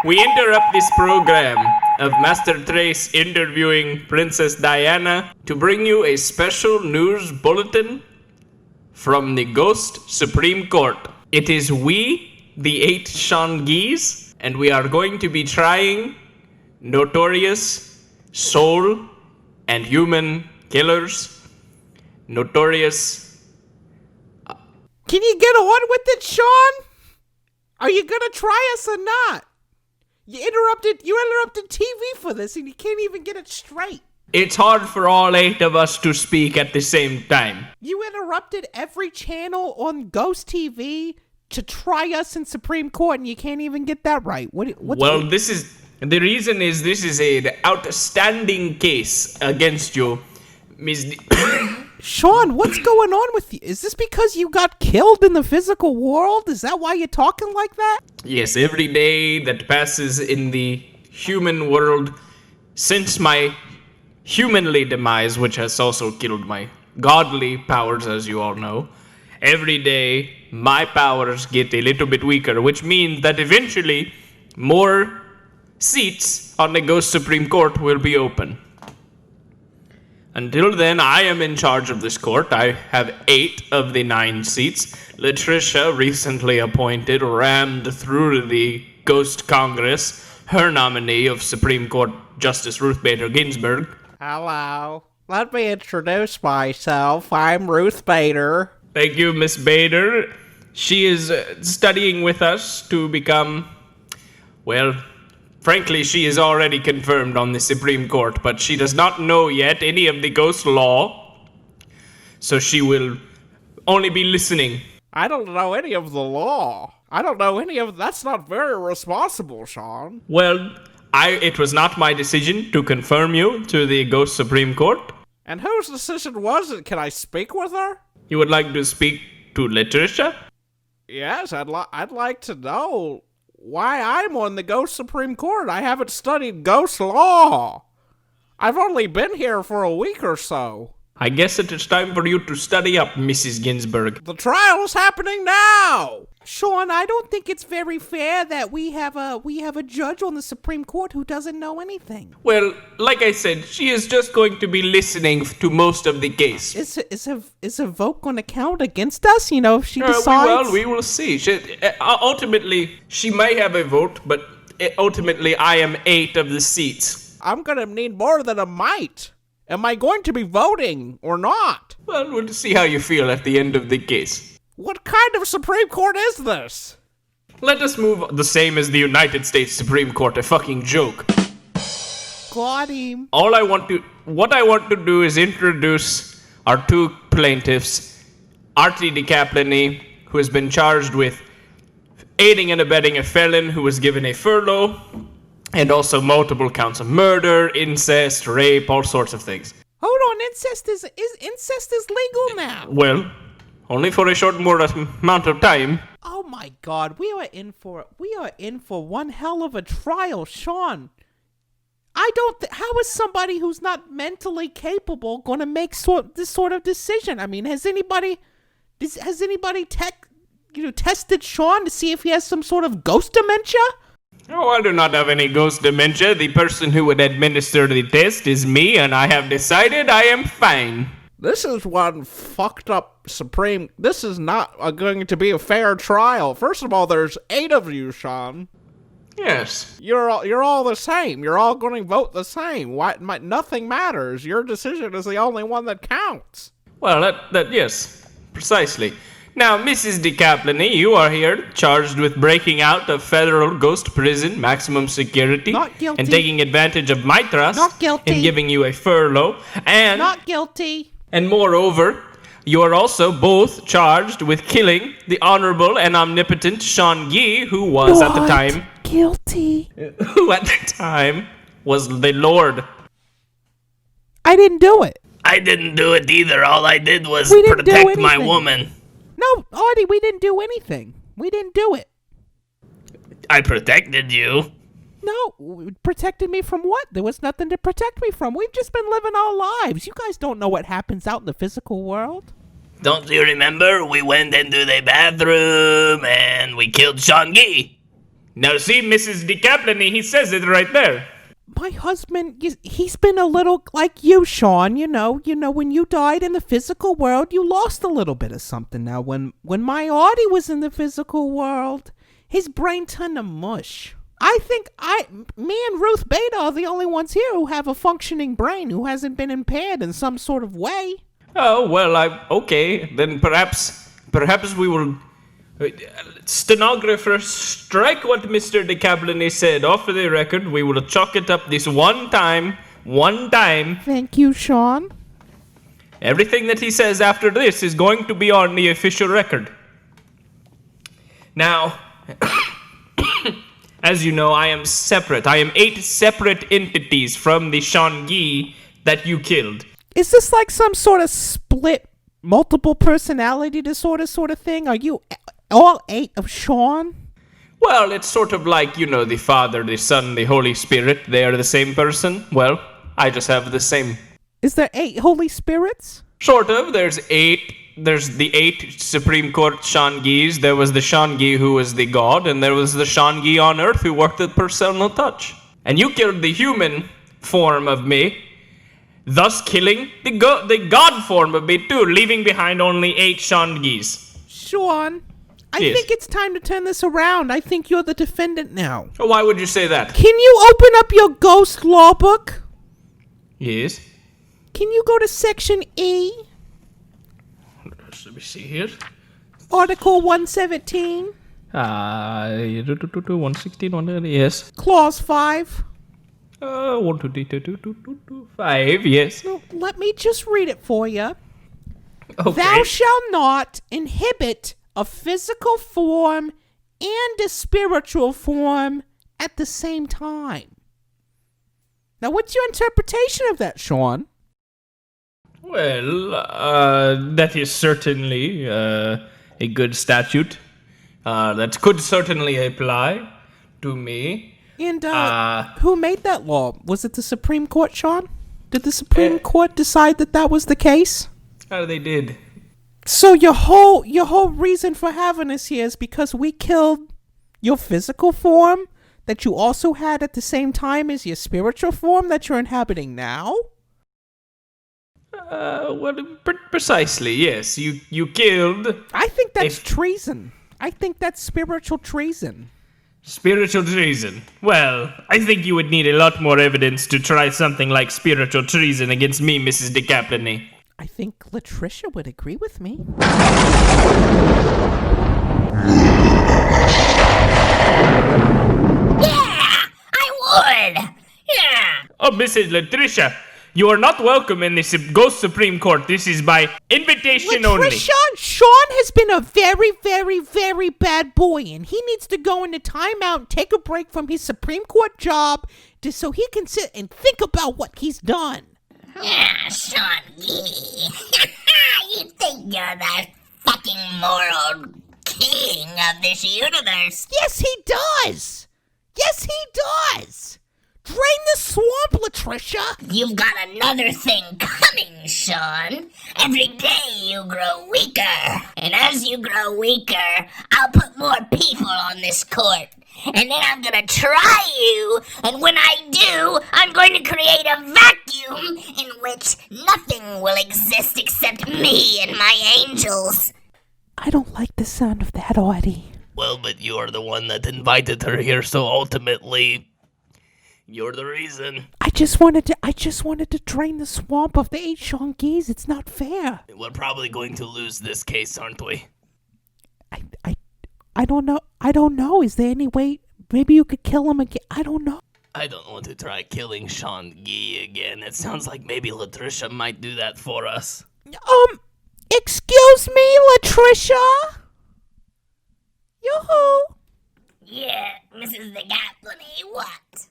We interrupt this program of Master Trace interviewing Princess Diana to bring you a special news bulletin from the Ghost Supreme Court. It is we, the 8 Shangis, and we are going to be trying notorious soul and human killers. Notorious. Can you get on with it, Sean? Are you gonna try us or not? You interrupted TV for this and you can't even get it straight. It's hard for all 8 of us to speak at the same time. You interrupted every channel on Ghost TV to try us in Supreme Court and you can't even get that right. This is an outstanding case against you, Ms. Sean, what's going on with you? Is this because you got killed in the physical world? Is that why you're talking like that? Yes, every day that passes in the human world since my humanly demise, which has also killed my godly powers, as you all know, every day my powers get a little bit weaker, which means that eventually more seats on the Ghost Supreme Court will be open. Until then, I am in charge of this court. I have 8 of the 9 seats. Latricia, recently appointed, rammed through the Ghost Congress her nominee of Supreme Court Justice Ruth Bader Ginsburg. Hello. Let me introduce myself. I'm Ruth Bader. Thank you, Miss Bader. She is studying with us to become, frankly, she is already confirmed on the Supreme Court, but she does not know yet any of the ghost law, so she will only be listening. I don't know any of the law. I don't know any of... That's not very responsible, Sean. It was not my decision to confirm you to the Ghost Supreme Court. And whose decision was it? Can I speak with her? You would like to speak to Latricia? Yes, I'd like to know why I'm on the Ghost Supreme Court. I haven't studied ghost law. I've only been here for a week or so. I guess it is time for you to study up, Mrs. Ginsburg. The trial is happening now! Sean, I don't think it's very fair that we have a judge on the Supreme Court who doesn't know anything. Well, like I said, she is just going to be listening to most of the case. Is a vote going to count against us? You know, if she decides? We will see. Ultimately, she may have a vote, but ultimately I am 8 of the seats. I'm going to need more than a might. Am I going to be voting or not? Well, we'll see how you feel at the end of the case. What kind of Supreme Court is this? Let us move the same as the United States Supreme Court, a fucking joke. Got him. What I want to do is introduce our 2 plaintiffs, Artie DeCaplini, who has been charged with aiding and abetting a felon who was given a furlough, and also multiple counts of murder, incest, rape, all sorts of things. Hold on, incest is legal now. Well, only for a short amount of time. Oh my God, we are in for one hell of a trial, Sean. How is somebody who's not mentally capable going to make this sort of decision? I mean, has anybody tested Sean to see if he has some sort of ghost dementia? Oh, I do not have any ghost dementia. The person who would administer the test is me, and I have decided I am fine. This is one fucked up Supreme... This is not going to be a fair trial. First of all, there's 8 of you, Sean. Yes. You're all the same. You're all going to vote the same. Nothing matters. Your decision is the only one that counts. Well, yes, precisely. Now, Mrs. DeCaplini, you are here charged with breaking out of federal ghost prison, maximum security, Not guilty. And taking advantage of my trust Not guilty. in giving you a furlough, and Not guilty. And moreover, you are also both charged with killing the honorable and omnipotent Sean Gee, who was at the time guilty. Who at the time was the Lord. I didn't do it. I didn't do it either. All I did was We didn't do protect my anything. woman. No, Artie, we didn't do anything. We didn't do it. I protected you. No, protected me from what? There was nothing to protect me from. We've just been living our lives. You guys don't know what happens out in the physical world. Don't you remember? We went into the bathroom and we killed Sean Gee. Now see, Mrs. DeCaplini, he says it right there. My husband, he's been a little like you, Sean. You know, when you died in the physical world, you lost a little bit of something. Now, when my Artie was in the physical world, his brain turned to mush. I think me and Ruth Beta are the only ones here who have a functioning brain, who hasn't been impaired in some sort of way. Oh, well, okay. Then perhaps we will... Stenographer, strike what Mr. DeCaplini said off of the record. We will chalk it up this one time. Thank you, Sean. Everything that he says after this is going to be on the official record. Now, as you know, I am separate. I am 8 separate entities from the Shangyi that you killed. Is this like some sort of split multiple personality disorder sort of thing? Are you all 8 of Sean? Well, it's sort of like, you know, the Father, the Son, the Holy Spirit. They are the same person. Well, I just have the same. Is there 8 Holy Spirits? Sort of. There's 8. There's the 8 Supreme Court Shangyis. There was the Shangyi who was the god, and there was the Shangyi on Earth who worked with personal touch. And you killed the human form of me, thus killing the god form of me too, leaving behind only 8 Shangyis. Sean, I Yes. think it's time to turn this around. I think you're the defendant now. Why would you say that? Can you open up your ghost law book? Yes. Can you go to section E, Let me see here. article 117, 116, yes. clause 5? 1, 2, 3, 2, 2, 2, 2, 2, 5, yes. No, let me just read it for you. Okay. Thou shalt not inhibit a physical form and a spiritual form at the same time. Now, what's your interpretation of that, Sean? Well, that is certainly a good statute. That could certainly apply to me. And who made that law? Was it the Supreme Court, Sean? Did the Supreme Court decide that was the case? They did. So your whole reason for having us here is because we killed your physical form that you also had at the same time as your spiritual form that you're inhabiting now? Well, precisely, yes. You killed... I think that's treason. I think that's spiritual treason. Spiritual treason. Well, I think you would need a lot more evidence to try something like spiritual treason against me, Mrs. DeCaplini. I think Latricia would agree with me. Yeah, I would. Yeah. Oh, Mrs. Latricia, you are not welcome in the Ghost Supreme Court. This is by invitation only. Latricia, Sean has been a very, very, very bad boy, and he needs to go into timeout and take a break from his Supreme Court job so he can sit and think about what he's done. Yeah, Sean Yee. You think you're the fucking moral king of this universe? Yes, he does. Yes, he does. Drain the swamp, Latricia. You've got another thing coming, Sean. Every day you grow weaker. And as you grow weaker, I'll put more people on this court. And then I'm gonna try you, and when I do, I'm going to create a vacuum in which nothing will exist except me and my angels. I don't like the sound of that, Artie. Well, but you are the one that invited her here, so ultimately, you're the reason. I just wanted to drain the swamp of the 8 Shangis. It's not fair. We're probably going to lose this case, aren't we? I don't know. I don't know. Is there any way? Maybe you could kill him again. I don't know. I don't want to try killing Sean Gee again. It sounds like maybe Latricia might do that for us. Excuse me, Latricia? Yoo-hoo. Yeah, Mrs. the Gaplany, what?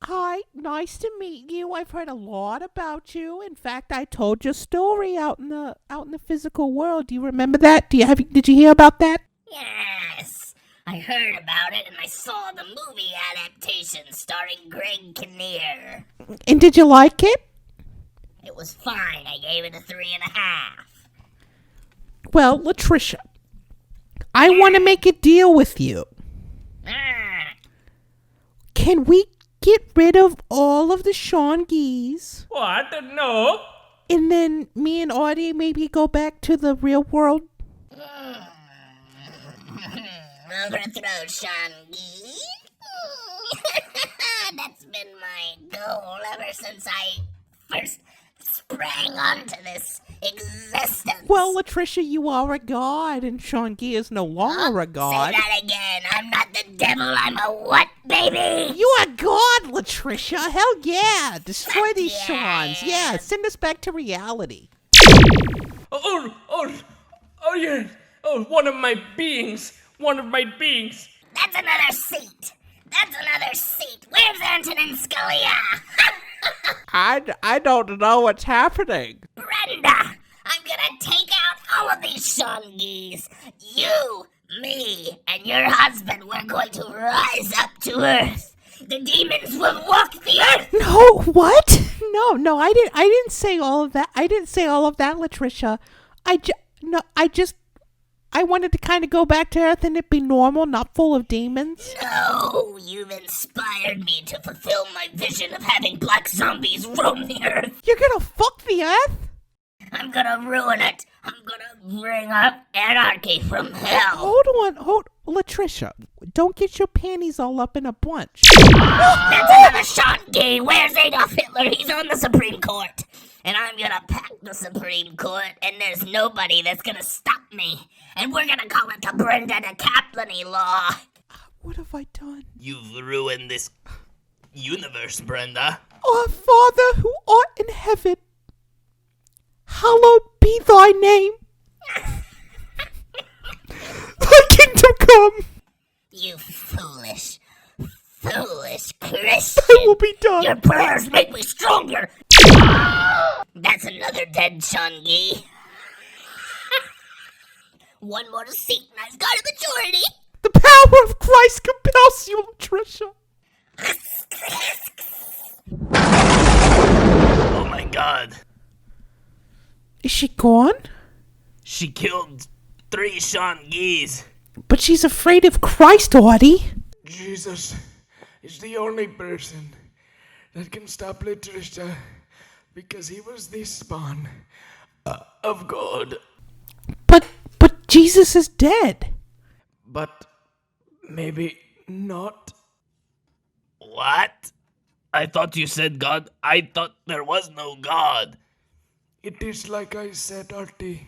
Hi. Nice to meet you. I've heard a lot about you. In fact, I told your story out in the physical world. Do you remember that? Did you hear about that? Yes, I heard about it and I saw the movie adaptation starring Greg Kinnear. And did you like it? It was fine. I gave it a 3.5. Well, Latricia, I want to make a deal with you. Can we get rid of all of the Sean Gees? What? No. And then me and Artie maybe go back to the real world? Overthrow Sean Gee. That's been my goal ever since I first sprang onto this existence. Well, Latricia, you are a god, and Sean Gee is no longer a god. Say that again. I'm not the devil. I'm a what, baby? You are God, Latricia. Hell yeah. Destroy these Yeah. Seans. Yeah, send us back to reality. Oh, yeah. Oh, one of my beings. That's another seat. Where's Antonin Scalia? I don't know what's happening. Brenda, I'm gonna take out all of these Sean Gees. You, me, and your husband, we're going to rise up to Earth. The demons will walk the Earth. No, what? No, I didn't say all of that. Latricia. I wanted to kind of go back to Earth and it be normal, not full of demons. No, you've inspired me to fulfill my vision of having black zombies roam the Earth. You're gonna fuck the Earth? I'm gonna ruin it. I'm gonna bring up anarchy from hell. Hold, Latricia. Don't get your panties all up in a bunch. That's another Sean Gee. Where's Adolf Hitler? He's on the Supreme Court. And I'm gonna pack the Supreme Court, and there's nobody that's gonna stop me. And we're gonna call it the Brenda and Kaplan law. What have I done? You've ruined this universe, Brenda. Our Father who art in heaven, hallowed be thy name. Thy kingdom come. You foolish Christian. Thy will be done. Your prayers make me stronger. That's another dead Sean Gee. One more seat and I've got a majority. The power of Christ compels you, Latricia. Oh my god. Is she gone? She killed 3 Sean Gees. But she's afraid of Christ, Artie. Jesus is the only person that can stop Latricia because he was the spawn of God. But Jesus is dead. But maybe not. What? I thought you said God. I thought there was no God. It is like I said, Artie.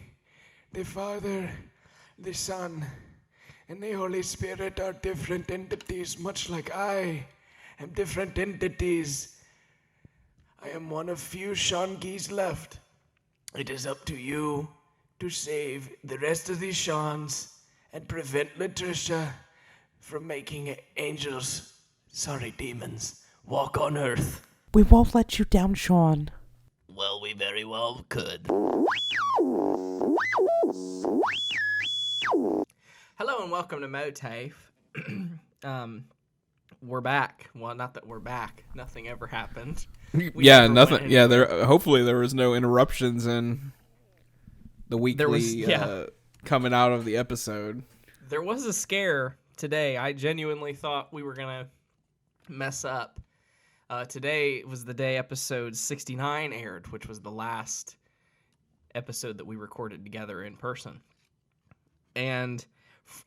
The Father, the Son, and the Holy Spirit are different entities, much like I am different entities. I am one of few Sean Gees left. It is up to you to save the rest of these Seans and prevent Latricia from making demons, walk on Earth. We won't let you down, Sean. Well, we very well could. Hello and welcome to MOATAIF. We're back. Well, not that we're back. Nothing ever happened. Nothing. Yeah, hopefully there was no interruptions in the weekly coming out of the episode. There was a scare today. I genuinely thought we were gonna mess up. Today was the day episode 69 aired, which was the last episode that we recorded together in person. And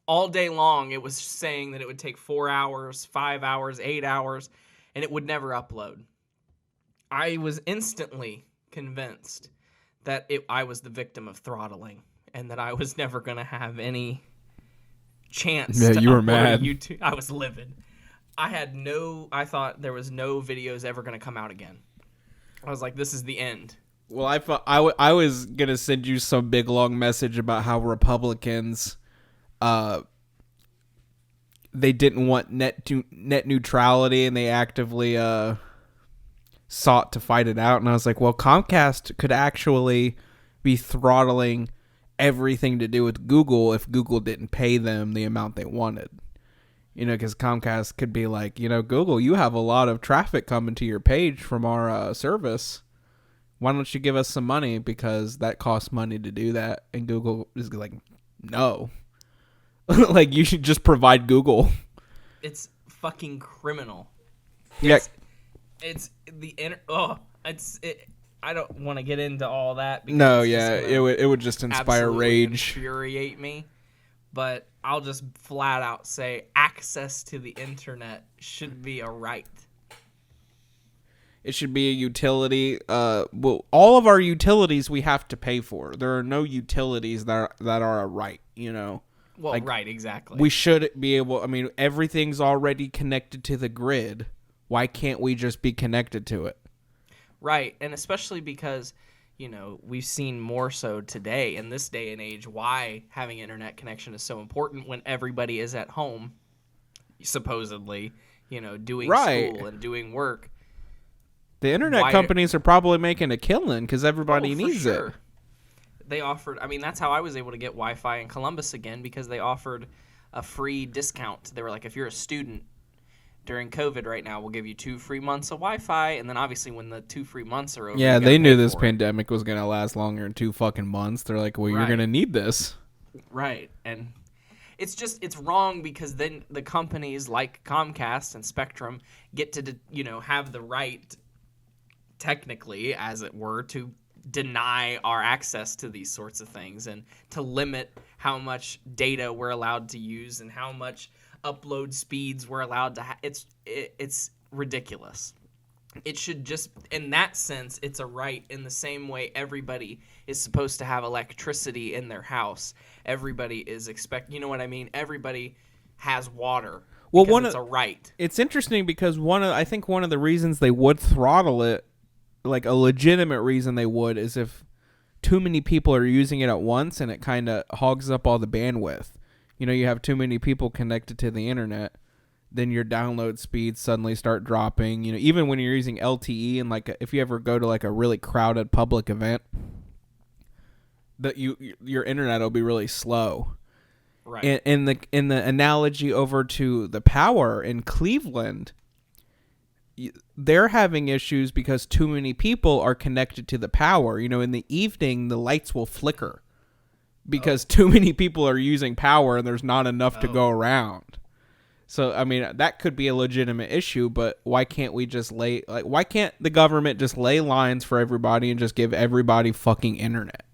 all day long, it was saying that it would take 4 hours, 5 hours, 8 hours, and it would never upload. I was instantly convinced that I was the victim of throttling and that I was never going to have any chance to you were upload mad. YouTube. I was livid. I thought there was no videos ever going to come out again. I was like, this is the end. Well, I thought I was gonna send you some big long message about how Republicans, they didn't want net neutrality and they actively sought to fight it out. And I was like, well, Comcast could actually be throttling everything to do with Google if Google didn't pay them the amount they wanted. You know, because Comcast could be like, you know, Google, you have a lot of traffic coming to your page from our service. Why don't you give us some money, because that costs money to do that? And Google is like, no. Like, you should just provide Google. It's fucking criminal. Yeah. I don't want to get into all that. Because No, it's yeah, just it would just inspire absolutely rage. infuriate me. But I'll just flat out say access to the internet should be a right. It should be a utility. Well, all of our utilities we have to pay for. There are no utilities that are a right, you know. Well, Like, right, exactly. We should be able, I mean, everything's already connected to the grid. Why can't we just be connected to it? Right, and especially because, you know, we've seen more so today in this day and age why having internet connection is so important when everybody is at home, supposedly, you know, doing Right. school and doing work. The internet companies are probably making a killing because everybody needs it. They offered, I mean, that's how I was able to get Wi-Fi in Columbus again, because they offered a free discount. They were like, if you're a student during COVID right now, we'll give you 2 free months of Wi-Fi. And then obviously when the 2 free months are over, Yeah, you gotta they knew pay this for it. pandemic was going to last longer than 2 fucking months. They're like, well, you're Right. going to need this. Right. And it's wrong because then the companies like Comcast and Spectrum get to, you know, have the right, technically, as it were, to deny our access to these sorts of things and to limit how much data we're allowed to use and how much upload speeds we're allowed to it's ridiculous. It should just, in that sense, it's a right in the same way everybody is supposed to have electricity in their house. Everybody is you know what I mean? Everybody has water. Well, because it's a right. It's interesting because I think one of the reasons they would throttle it, like a legitimate reason they would, is if too many people are using it at once and it kind of hogs up all the bandwidth. You know, you have too many people connected to the internet, then your download speeds suddenly start dropping. You know, even when you're using LTE and like if you ever go to like a really crowded public event, that your internet will be really slow. Right. In the analogy over to the power in Cleveland, they're having issues because too many people are connected to the power. You know, in the evening, the lights will flicker because too many people are using power and there's not enough to go around. So, I mean, that could be a legitimate issue, but why can't we just why can't the government just lay lines for everybody and just give everybody fucking internet?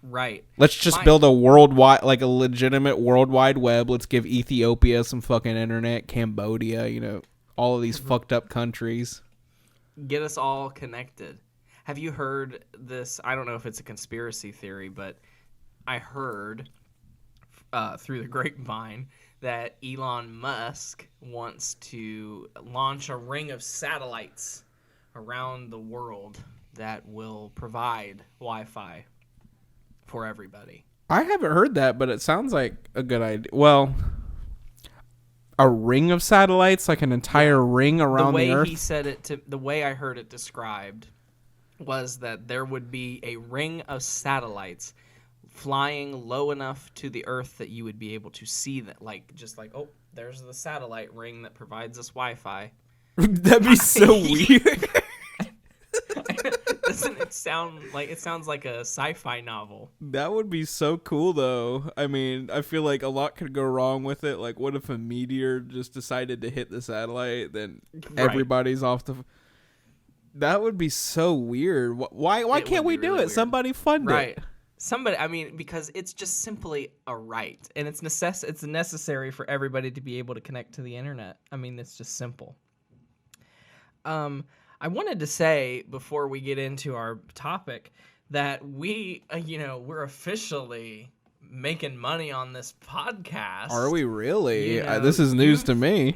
Right. Let's just build a a legitimate worldwide web. Let's give Ethiopia some fucking internet, Cambodia, you know, all of these fucked up countries. Get us all connected. Have you heard this? I don't know if it's a conspiracy theory, but I heard through the grapevine that Elon Musk wants to launch a ring of satellites around the world that will provide Wi-Fi for everybody. I haven't heard that, but it sounds like a good idea. Well, a ring of satellites, like an entire ring around the Earth? The way he said it, the way I heard it described was that there would be a ring of satellites flying low enough to the Earth that you would be able to see that, like, just like, oh, there's the satellite ring that provides us Wi-Fi. That'd be so weird. Doesn't it sound like, it sounds like a sci-fi novel? That would be so cool, though. I mean, I feel like a lot could go wrong with it. Like, what if a meteor just decided to hit the satellite, then everybody's off the... That would be so weird. Why can't we do it? Weird. Somebody fund it. Somebody, I mean, because it's just simply a right, and it's necessary for everybody to be able to connect to the internet. I mean, it's just simple. I wanted to say before we get into our topic that we, we're officially making money on this podcast. Are we really? This is news to me.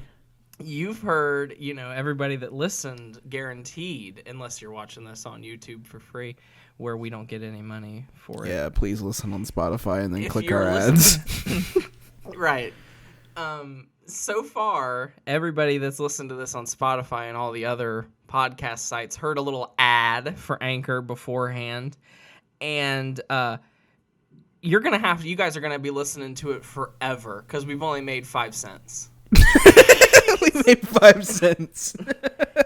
You've heard, everybody that listened, guaranteed, unless you're watching this on YouTube for free, where we don't get any money for it. Yeah, please listen on Spotify and then click our ads. Right. So far, everybody that's listened to this on Spotify and all the other podcast sites heard a little ad for Anchor beforehand, and you guys are gonna be listening to it forever because we've only made 5 cents. We made 5 cents.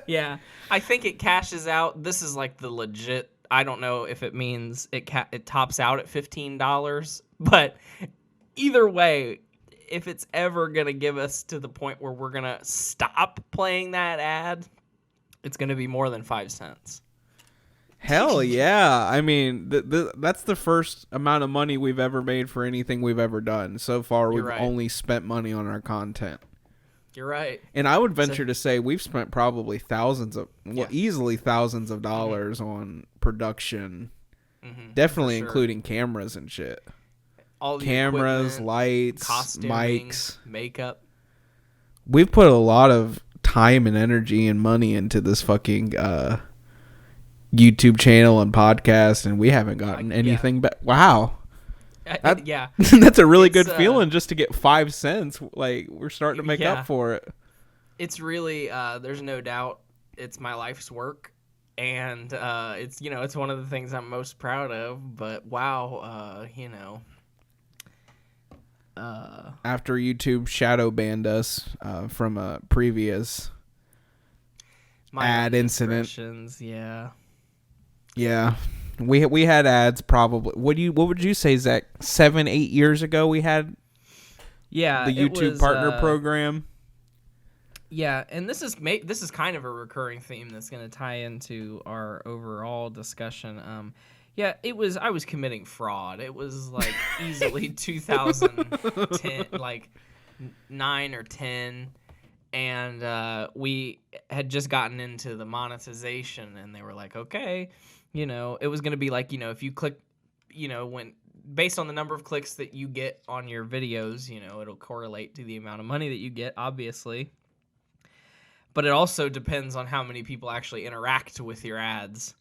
Yeah, I think it cashes out. This is like the legit. I don't know if it means it tops out at $15, but either way, if it's ever gonna give us to the point where we're gonna stop playing that ad, it's gonna be more than 5 cents. Hell yeah. I mean, that's the first amount of money we've ever made for anything we've ever done. So far, we've only spent money on our content. You're right. And I would venture to say we've spent probably easily thousands of dollars on production. Definitely including cameras and shit. All the cameras, lights, costuming, mics, makeup. We've put a lot of time and energy and money into this fucking YouTube channel and podcast, and we haven't gotten anything back. Wow. Yeah. That's a really good feeling just to get 5 cents. Like, we're starting to make up for it. It's really, there's no doubt it's my life's work. And it's, it's one of the things I'm most proud of. But wow, after YouTube shadow banned us from a previous ad incident. Yeah. We had ads probably. What would you say, Zach? 7-8 years ago we had the YouTube partner program. Yeah, and this is kind of a recurring theme that's going to tie into our overall discussion. I was committing fraud. It was like easily 2010, like 9 or 10, and we had just gotten into the monetization, and they were like, okay. It was going to be like, if you click, when based on the number of clicks that you get on your videos, it'll correlate to the amount of money that you get, obviously. But it also depends on how many people actually interact with your ads.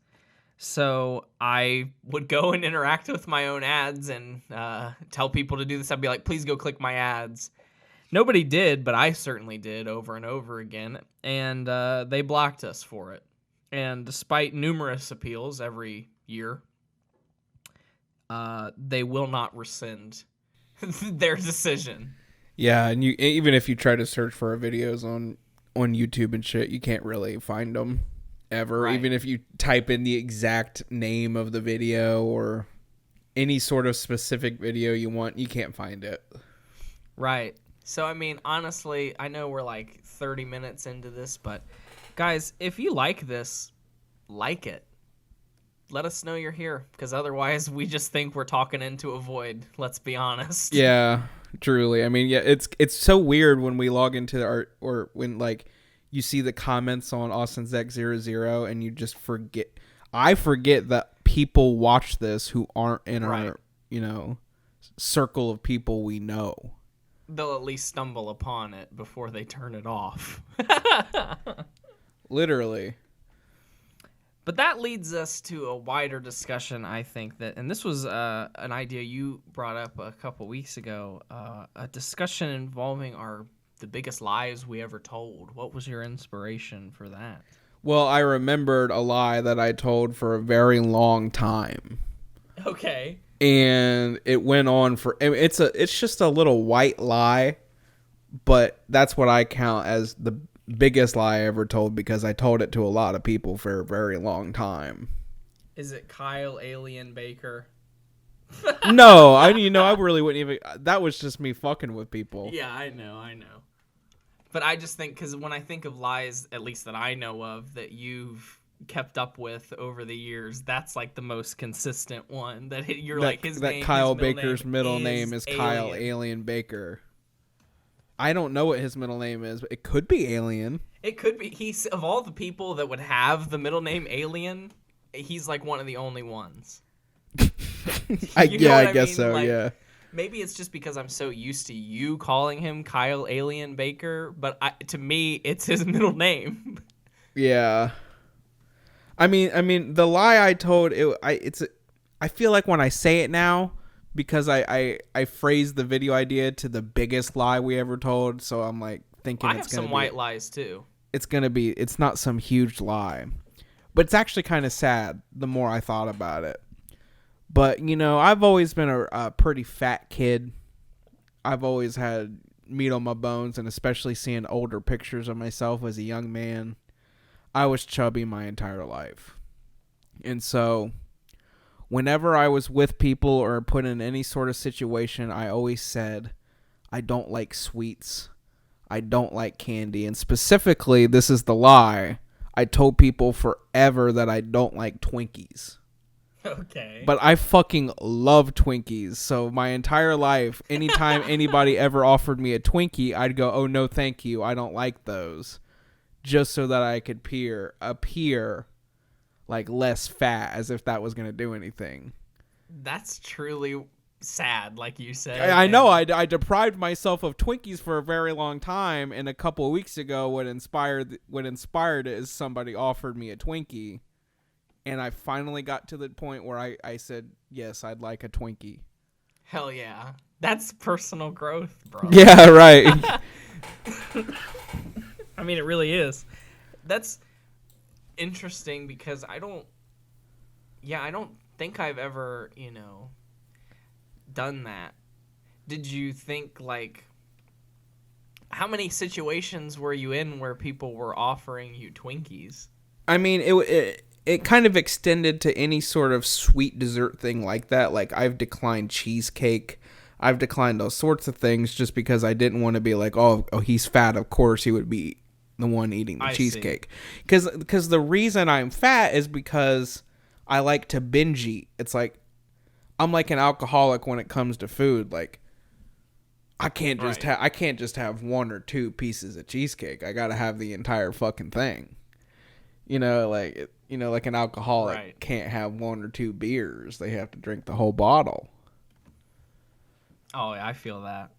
So I would go and interact with my own ads and tell people to do this. I'd be like, please go click my ads. Nobody did, but I certainly did over and over again. And they blocked us for it. And despite numerous appeals every year, they will not rescind their decision. Yeah, and even if you try to search for our videos on YouTube and shit, you can't really find them ever. Right. Even if you type in the exact name of the video or any sort of specific video you want, you can't find it. Right. So, I mean, honestly, I know we're like 30 minutes into this, but... guys, if you like this, like it. Let us know you're here, because otherwise we just think we're talking into a void. Let's be honest. Yeah, truly. I mean, yeah, it's so weird when we log into or when like you see the comments on AustinZach00 and you just forget. I forget that people watch this who aren't in our circle of people we know. They'll at least stumble upon it before they turn it off. Literally. But that leads us to a wider discussion, I think, and this was an idea you brought up a couple weeks ago, a discussion involving the biggest lies we ever told. What was your inspiration for that? Well, I remembered a lie that I told for a very long time. Okay. And it went on for... It's just a little white lie, but that's what I count as the biggest lie I ever told because I told it to a lot of people for a very long time. Is it Kyle Alien Baker? No, I really wouldn't even... That was just me fucking with people. Yeah, I know. But I just think, because when I think of lies, at least that I know of, that you've kept up with over the years, that's like the most consistent one. That Kyle Baker's middle name is Kyle Alien Baker. I don't know what his middle name is, but it could be Alien. It could be. He's, of all the people that would have the middle name Alien, he's like one of the only ones. I guess so. Like, yeah. Maybe it's just because I'm so used to you calling him Kyle Alien Baker, but to me, it's his middle name. Yeah. I mean, the lie I told I feel like when I say it now, because I phrased the video idea to the biggest lie we ever told, so I'm like thinking I have some white lies too. It's not some huge lie, but it's actually kind of sad the more I thought about it. But I've always been a pretty fat kid. I've always had meat on my bones, and especially seeing older pictures of myself as a young man, I was chubby my entire life. And so whenever I was with people or put in any sort of situation, I always said, I don't like sweets. I don't like candy. And specifically, this is the lie. I told people forever that I don't like Twinkies. Okay. But I fucking love Twinkies. So my entire life, anytime anybody ever offered me a Twinkie, I'd go, oh, no, thank you. I don't like those. Just so that I could appear like less fat, as if that was going to do anything. That's truly sad, like you said. I know. I deprived myself of Twinkies for a very long time, and a couple of weeks ago, what inspired it is somebody offered me a Twinkie, and I finally got to the point where I said, yes, I'd like a Twinkie. Hell yeah. That's personal growth, bro. Yeah, right. I mean, it really is. That's interesting because I don't think I've ever, done that. Did you think, like, how many situations were you in where people were offering you Twinkies? I mean, it kind of extended to any sort of sweet dessert thing like that. Like, I've declined cheesecake. I've declined all sorts of things just because I didn't want to be like, oh, he's fat. Of course he would be the one eating the cheesecake. Because the reason I'm fat is because I like to binge eat. It's like, I'm like an alcoholic when it comes to food. Like, I can't just have one or two pieces of cheesecake. I gotta have the entire fucking thing. Like an alcoholic can't have one or two beers. They have to drink the whole bottle. Oh, yeah, I feel that.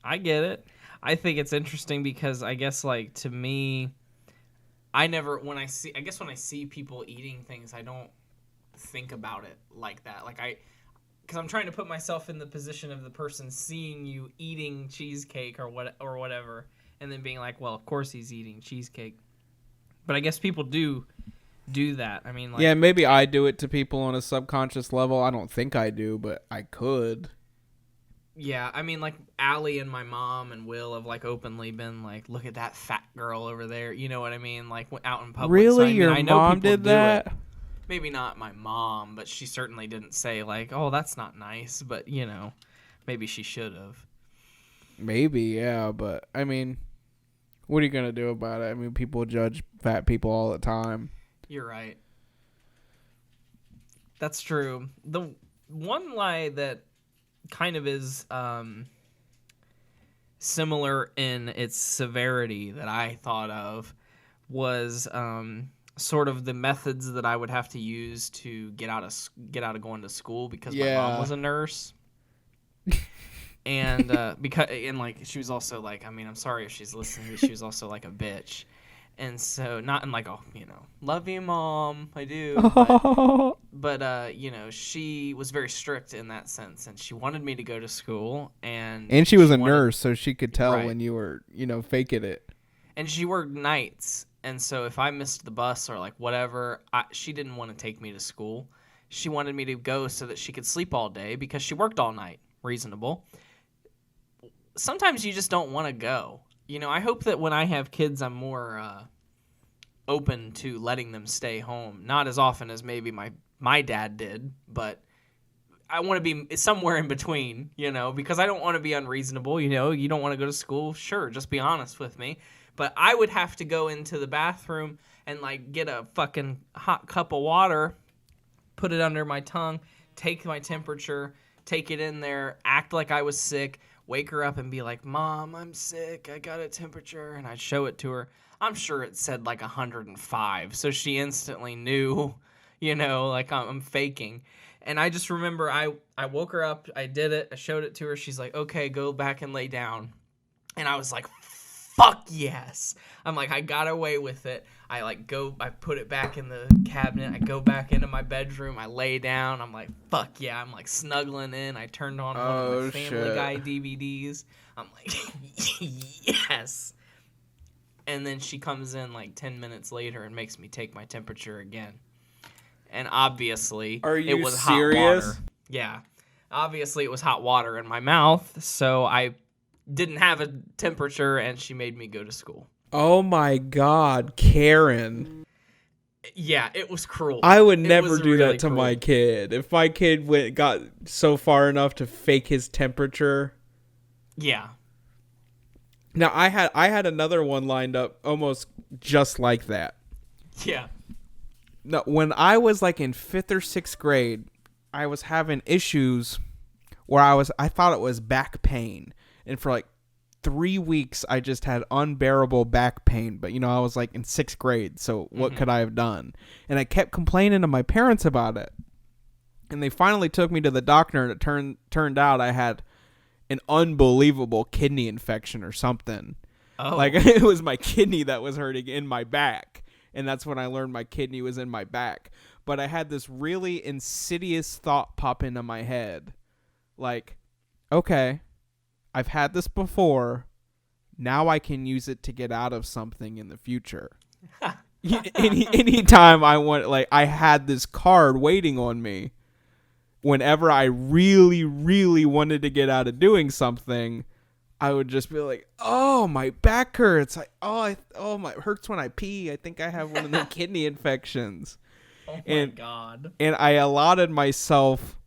I get it. I think it's interesting because I guess, like, to me, when I see people eating things, I don't think about it like that. Like, because I'm trying to put myself in the position of the person seeing you eating cheesecake or whatever, and then being like, well, of course he's eating cheesecake. But I guess people do that. I mean, like, yeah, maybe I do it to people on a subconscious level. I don't think I do, but I could. Yeah, I mean, like, Allie and my mom and Will have, like, openly been like, look at that fat girl over there. You know what I mean? Like, out in public. Really? So, I mean, Your I know mom people did do that? it. Maybe not my mom, but she certainly didn't say, like, oh, that's not nice. But, maybe she should have. Maybe, yeah. But, I mean, what are you going to do about it? I mean, people judge fat people all the time. You're right. That's true. The one lie that kind of is similar in its severity that I thought of was sort of the methods that I would have to use to get out of going to school because my mom was a nurse. And like, she was also like, I mean, I'm sorry if she's listening, but she was also like a bitch. And so, not in like, love you, Mom, I do. But she was very strict in that sense, and she wanted me to go to school. And she was a nurse, so she could tell when you were, faking it. And she worked nights, and so if I missed the bus or like whatever, she didn't want to take me to school. She wanted me to go so that she could sleep all day because she worked all night. Reasonable. Sometimes you just don't want to go. I hope that when I have kids, I'm more open to letting them stay home. Not as often as maybe my dad did, but I want to be somewhere in between, because I don't want to be unreasonable. You don't want to go to school. Sure, just be honest with me. But I would have to go into the bathroom and, like, get a fucking hot cup of water, put it under my tongue, take my temperature, take it in there, act like I was sick, wake her up and be like, Mom, I'm sick, I got a temperature, and I'd show it to her. I'm sure it said like 105, so she instantly knew, like I'm faking. And I just remember I woke her up, I did it, I showed it to her, she's like, okay, go back and lay down. And I was like, fuck yes. I'm like, I got away with it. I put it back in the cabinet. I go back into my bedroom. I lay down. I'm like, fuck yeah. I'm like snuggling in. I turned on one of my Family Guy DVDs. I'm like, yes. And then she comes in like 10 minutes later and makes me take my temperature again. And obviously, it was serious? Hot water. Yeah. Obviously, it was hot water in my mouth. So I didn't have a temperature, and she made me go to school. Oh my God, Karen. Yeah, it was cruel. I would never do really that to cruel. my kid. If my kid got so far enough to fake his temperature. Yeah. Now I had another one lined up almost just like that. Yeah. No, when I was like in 5th or 6th grade, I was having issues where I thought it was back pain. And for like 3 weeks, I just had unbearable back pain. But, I was like in 6th grade, so what could I have done? And I kept complaining to my parents about it. And they finally took me to the doctor, and it turned out I had an unbelievable kidney infection or something. Oh. Like, it was my kidney that was hurting in my back. And that's when I learned my kidney was in my back. But I had this really insidious thought pop into my head. Like, okay, I've had this before. Now I can use it to get out of something in the future. Anytime I want, like, I had this card waiting on me. Whenever I really, really wanted to get out of doing something, I would just be like, "Oh, my back hurts. It hurts when I pee. I think I have one of the kidney infections." Oh my God. And I allotted myself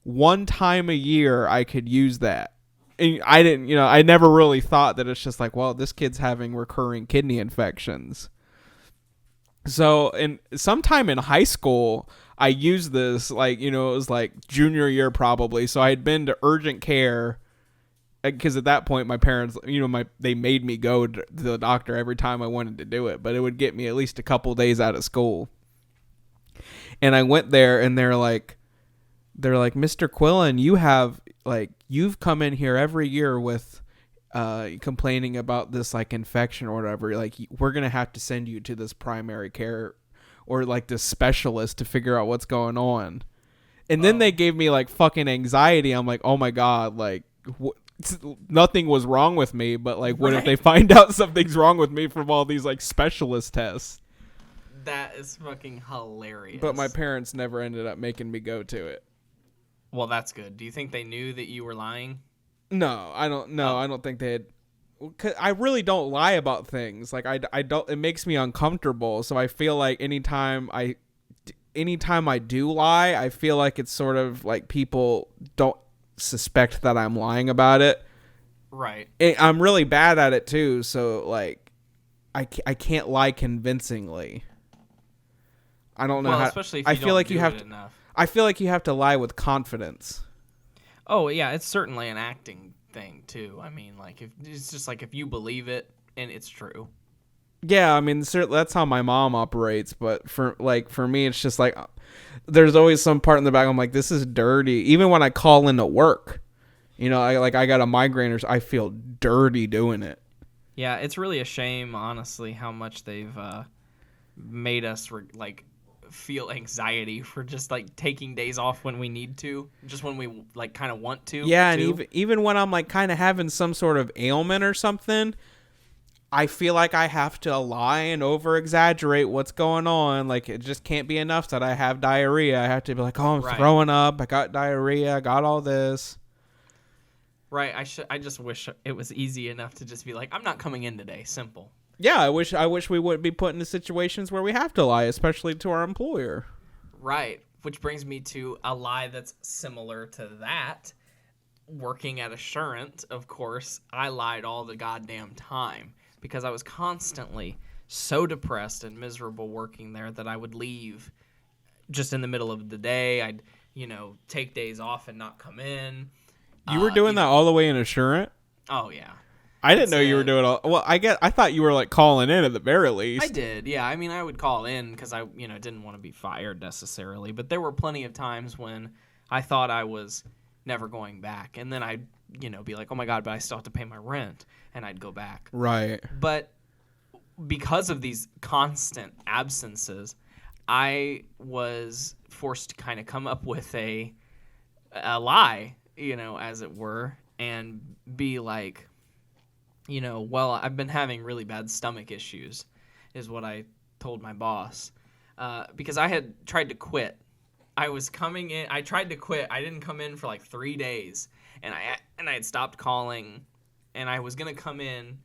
one time a year I could use that. And I didn't, I never really thought that it's just like, well, this kid's having recurring kidney infections. So, sometime in high school, I used this, like, it was like junior year probably. So I had been to urgent care because at that point my parents, they made me go to the doctor every time I wanted to do it, but it would get me at least a couple days out of school. And I went there, and they're like, Mr. Quillen, you've come in here every year with complaining about this like infection or whatever. Like, we're gonna have to send you to this primary care or like this specialist to figure out what's going on. And then they gave me like fucking anxiety. I'm like, oh my God, like nothing was wrong with me, but like, what if they find out something's wrong with me from all these like specialist tests? That is fucking hilarious. But my parents never ended up making me go to it. Well, that's good. Do you think they knew that you were lying? No, I don't. No, I don't think they had. 'Cause I really don't lie about things. Like I don't. It makes me uncomfortable. So I feel like anytime I do lie, I feel like it's sort of like people don't suspect that I'm lying about it. Right. I'm really bad at it too. So like, I can't lie convincingly. I don't know well, how. Especially if I you feel don't like do you have it to. enough. I feel like you have to lie with confidence. Oh yeah, it's certainly an acting thing too. I mean, like, if it's just like if you believe it and it's true. Yeah, I mean, that's how my mom operates. But for me, it's just like there's always some part in the back. I'm like, this is dirty. Even when I call into work, I got a migraine, or I feel dirty doing it. Yeah, it's really a shame, honestly, how much they've made us feel anxiety for just like taking days off when we need to, just when we like kind of want to. Yeah, too. and even when I'm like kind of having some sort of ailment or something, I feel like I have to lie and over exaggerate what's going on. Like, it just can't be enough that I have diarrhea. I have to be like, oh, I'm throwing up. I got diarrhea. I got all this. Right. I just wish it was easy enough to just be like, I'm not coming in today. Simple. Yeah, I wish we wouldn't be put into situations where we have to lie, especially to our employer. Right. Which brings me to a lie that's similar to that. Working at Assurant, of course, I lied all the goddamn time because I was constantly so depressed and miserable working there that I would leave just in the middle of the day. I'd, take days off and not come in. You were doing that all the way in Assurant? Oh, yeah. I didn't know you were doing all. Well, I thought you were like calling in at the very least. I did, yeah. I mean, I would call in because I, didn't want to be fired necessarily. But there were plenty of times when I thought I was never going back, and then I'd, be like, oh my God, but I still have to pay my rent, and I'd go back. Right. But because of these constant absences, I was forced to kind of come up with a lie, as it were, and be like, well, I've been having really bad stomach issues, is what I told my boss, because I had tried to quit. I was coming in. I tried to quit. I didn't come in for like 3 days, and I had stopped calling, and I was gonna come in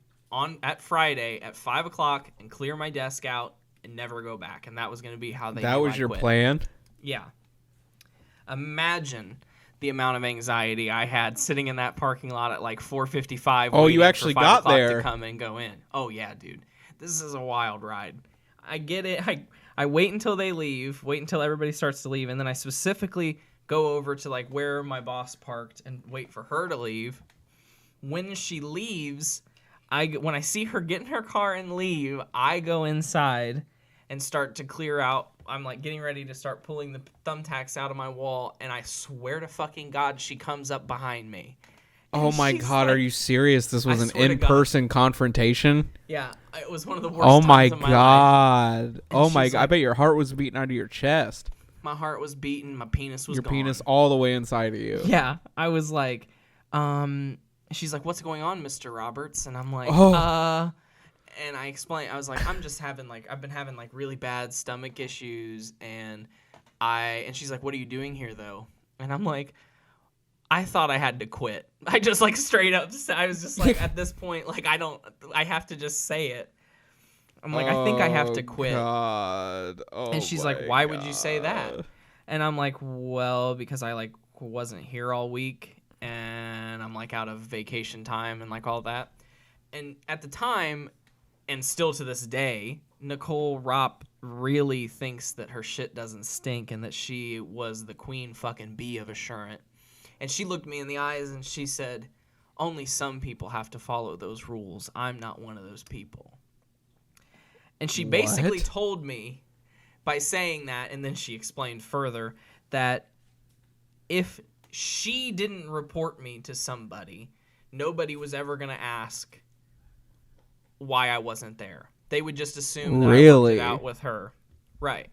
at Friday at 5:00 and clear my desk out and never go back, and that was gonna be how they. That was your plan? Yeah. Imagine the amount of anxiety I had sitting in that parking lot at like 4:55. Oh, you waiting actually for 5 got o'clock there. to come and go in. Oh yeah, dude. This is a wild ride. I get it. I wait until they leave, wait until everybody starts to leave, and then I specifically go over to like where my boss parked and wait for her to leave. When she leaves, when I see her get in her car and leave, I go inside and start to clear out. I'm like getting ready to start pulling the thumbtacks out of my wall, and I swear to fucking God, she comes up behind me. Oh my God, are you serious? This was I an swear to in-person confrontation? Yeah, it was one of the worst Oh my times of my life. God. Oh my she's God. I like- bet your heart was beating out of your chest. My heart was beating, my penis was Your gone. penis all the way inside of you. Yeah, I was like, she's like, what's going on, Mr. Roberts? And I'm like, and I explained, I was like, I've been having like really bad stomach issues, and she's like, what are you doing here though? And I'm like, I thought I had to quit. I just like straight up, I was just like, at this point, like I have to just say it. I'm like, I think I have to quit. God. Oh, and she's like, why would you say that? And I'm like, well, because I like wasn't here all week, and I'm like out of vacation time and like all that. And at the time, and still to this day, Nicole Ropp really thinks that her shit doesn't stink and that she was the queen fucking bee of Assurant. And she looked me in the eyes and she said, only some people have to follow those rules. I'm not one of those people. And she basically told me by saying that, and then she explained further, that if she didn't report me to somebody, nobody was ever going to ask why I wasn't there. They would just assume that I worked it out with her. Right.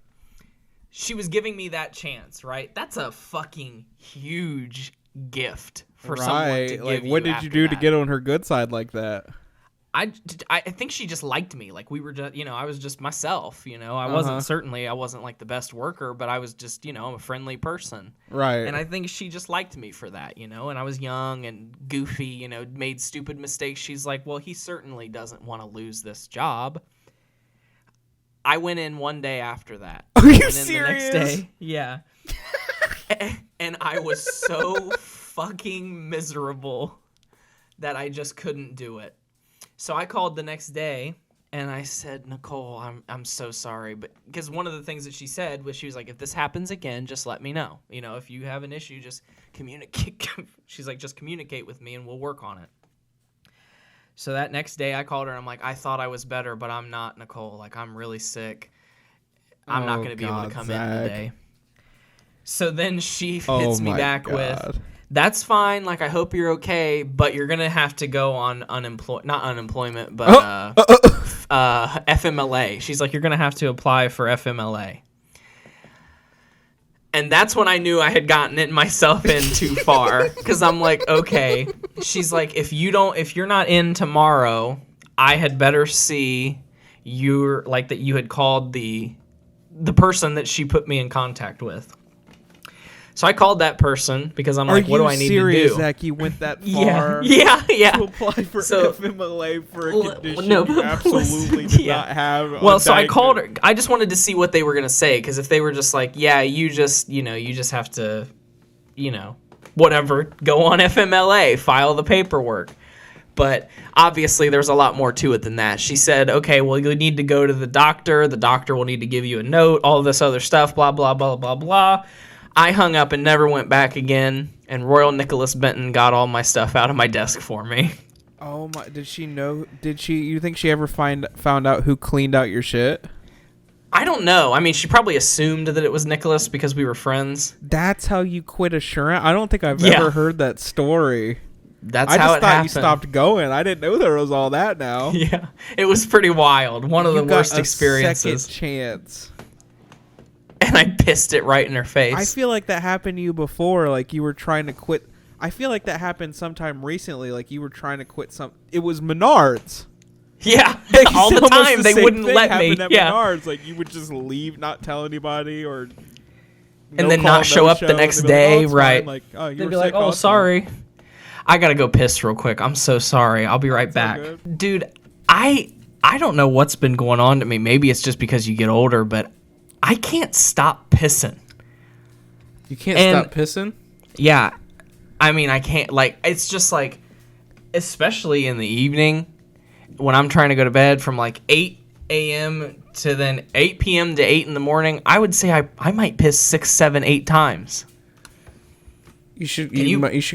She was giving me that chance, right? That's a fucking huge gift for someone to give like, you. what did you do to get on her good side like that? I think she just liked me. Like, we were just, I was just myself, I wasn't like the best worker, but I was just, I'm a friendly person. Right. And I think she just liked me for that, and I was young and goofy, made stupid mistakes. She's like, well, he certainly doesn't want to lose this job. I went in one day after that. Are you The serious? next day. Yeah. And I was so fucking miserable that I just couldn't do it. So I called the next day and I said, Nicole, I'm so sorry, but because one of the things that she said was, she was like, if this happens again, just let me know. If you have an issue, just communicate. She's like, just communicate with me and we'll work on it. So that next day I called her and I'm like, I thought I was better, but I'm not, Nicole. Like, I'm really sick. I'm not going to be able to come in today. So then she hits me back with, that's fine. Like, I hope you're okay, but you're going to have to go on not unemployment, but FMLA. She's like, you're going to have to apply for FMLA. And that's when I knew I had gotten it myself in too far, because I'm like, okay. She's like, if you're not in tomorrow, I had better see that you had called the person that she put me in contact with. So I called that person because I'm like, what do I need to do? Zach? You went that far yeah. to apply for FMLA for a condition you absolutely did not have. Well, so I called her. I just wanted to see what they were going to say, because if they were just like, yeah, you just have to, whatever, go on FMLA, file the paperwork. But obviously there's a lot more to it than that. She said, okay, well, you need to go to the doctor. The doctor will need to give you a note, all of this other stuff, blah, blah, blah, blah, blah. I hung up and never went back again, and Royal Nicholas Benton got all my stuff out of my desk for me. Oh my! Did she know? You think she ever found out who cleaned out your shit? I don't know. I mean, she probably assumed that it was Nicholas because we were friends. That's how you quit Assurant? I don't think I've ever heard that story. That's how it happened. I just thought you stopped going. I didn't know there was all that now. Yeah, it was pretty wild. One of the worst experiences. Second chance. And I pissed it right in her face. I feel like that happened to you before, like you were trying to quit. I feel like that happened sometime recently, like you were trying to quit It was Menards. Yeah, all the time. They wouldn't let me. Yeah. Menards. Like, you would just leave, not tell anybody, or and then not show up the next day. Right. Like, oh, they'd be like, oh, sorry. I gotta go piss real quick. I'm so sorry. I'll be right back. Dude, I don't know what's been going on to me. Maybe it's just because you get older, but I can't stop pissing. You can't stop pissing? Yeah. I mean, I can't, like, it's just like, especially in the evening when I'm trying to go to bed from like 8 a.m. to then 8 p.m. to 8 in the morning, I would say I might piss 6, 7, 8 times. You should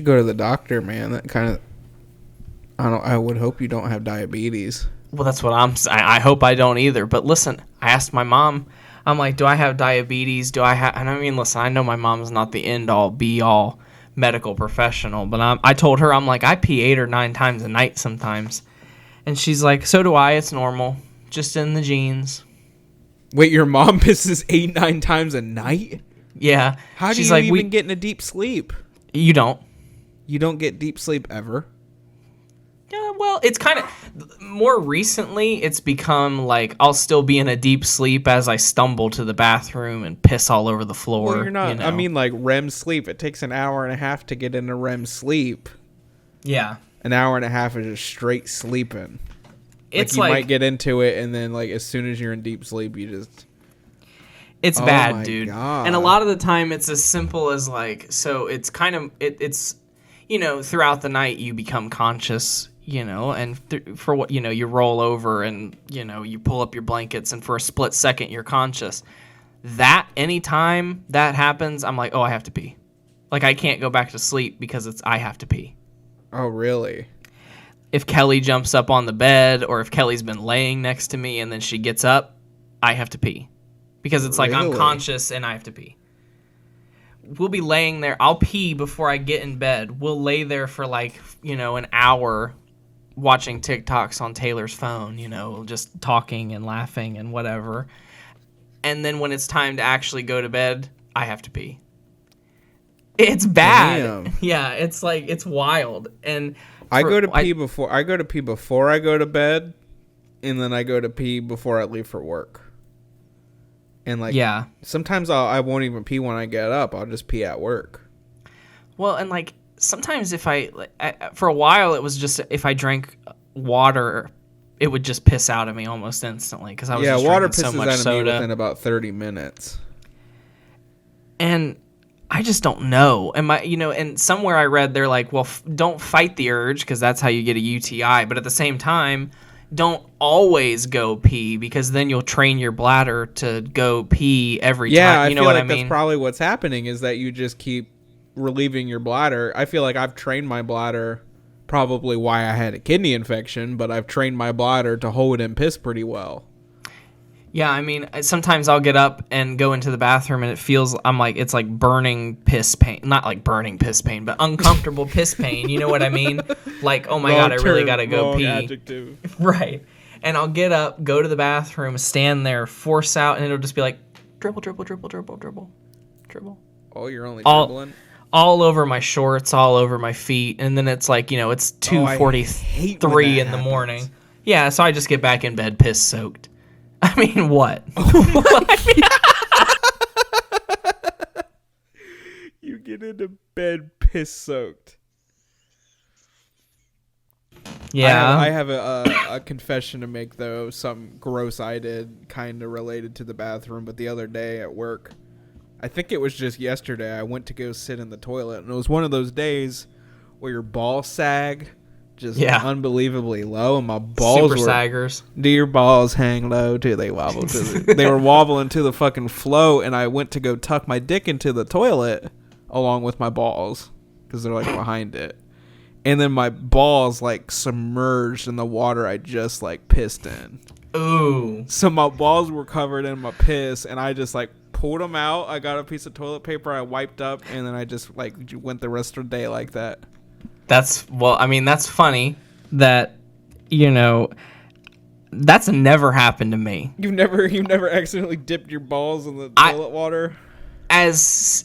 go to the doctor, man. That kind of, I would hope you don't have diabetes. Well, that's what I hope I don't either. But listen, I asked my mom, I'm like, do I have diabetes? And I mean, listen, I know my mom's not the end all be all medical professional, but I told her, I'm like, I pee 8 or 9 times a night sometimes. And she's like, so do I. It's normal. Just in the genes. Wait, your mom pisses 8, 9 times a night? Yeah. How do she's you like, even get into deep sleep? You don't. You don't get deep sleep ever? Yeah, well, it's kind of more recently it's become like I'll still be in a deep sleep as I stumble to the bathroom and piss all over the floor. Well, you're not. I mean, like REM sleep. It takes an hour and a half to get into REM sleep. Yeah. An hour and a half is just straight sleeping. It's like you might get into it, and then like as soon as you're in deep sleep, you just. It's oh bad, dude. God. And a lot of the time, it's as simple as like, so it's kind of it's, throughout the night you become conscious. And for what, you roll over and, you pull up your blankets and for a split second you're conscious. That, anytime that happens, I'm like, oh, I have to pee. Like, I can't go back to sleep because I have to pee. Oh, really? If Kelly jumps up on the bed or if Kelly's been laying next to me and then she gets up, I have to pee. Because it's like I'm conscious and I have to pee. We'll be laying there. I'll pee before I get in bed. We'll lay there for like, an hour watching TikToks on Taylor's phone, just talking and laughing and whatever. And then when it's time to actually go to bed, I have to pee. It's bad. Damn. Yeah, it's like, it's wild. And I go to pee before I go to bed, and then I go to pee before I leave for work. And like, yeah, sometimes I won't even pee when I get up. I'll just pee at work. Well, and like sometimes if for a while it was just if I drank water, it would just piss out of me almost instantly because I was just water drinking pisses so much out of soda. me within about 30 minutes. And I just don't know. And somewhere I read they're like, well, don't fight the urge because that's how you get a UTI. But at the same time, don't always go pee because then you'll train your bladder to go pee every time. You know what I mean? That's probably what's happening is that you just keep relieving your bladder. I feel like I've trained my bladder, probably why I had a kidney infection, but I've trained my bladder to hold and piss pretty well. Yeah, I mean, sometimes I'll get up and go into the bathroom and it's like burning piss pain. Not like burning piss pain, but uncomfortable piss pain. You know what I mean? Like, oh my God, I really got to go pee. Adjective. Right. And I'll get up, go to the bathroom, stand there, force out, and it'll just be like, dribble, dribble, dribble, dribble, dribble, dribble. Oh, you're only dribbling? All over my shorts, all over my feet. And then it's like, it's 2:43 in the morning. Yeah, so I just get back in bed piss soaked. I mean, what? You get into bed piss soaked. Yeah. I have a confession to make, though. Something gross I did kind of related to the bathroom. But the other day at work, I think it was just yesterday, I went to go sit in the toilet. And it was one of those days where your balls sag just unbelievably low, and my balls super saggers. Do your balls hang low too? They wobble they were wobbling to the fucking flow, and I went to go tuck my dick into the toilet along with my balls because they're like behind it, and then my balls like submerged in the water I just like pissed in. Ooh. So my balls were covered in my piss, and I just like pulled them out. I got a piece of toilet paper, I wiped up, and then I just like went the rest of the day like that. That's funny that, that's never happened to me. You've never accidentally dipped your balls in the toilet water? As,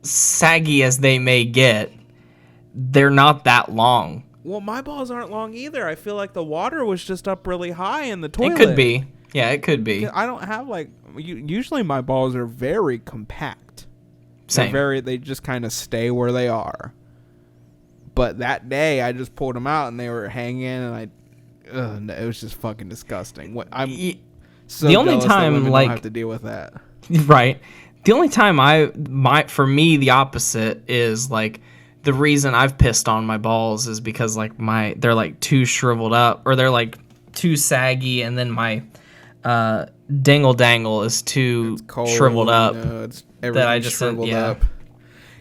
saggy as they may get, they're not that long. Well, my balls aren't long either. I feel like the water was just up really high in the toilet. It could be. Yeah, it could be. I don't have usually my balls are very compact. Same. They just kind of stay where they are. But that day, I just pulled them out, and they were hanging, and it was just fucking disgusting. I'm so the only jealous time that women like don't have to deal with that. Right. The only time for me, the opposite is like the reason I've pissed on my balls is because like they're like too shriveled up or they're like too saggy, and then my dingle dangle is too shriveled up. It's that I just shriveled up.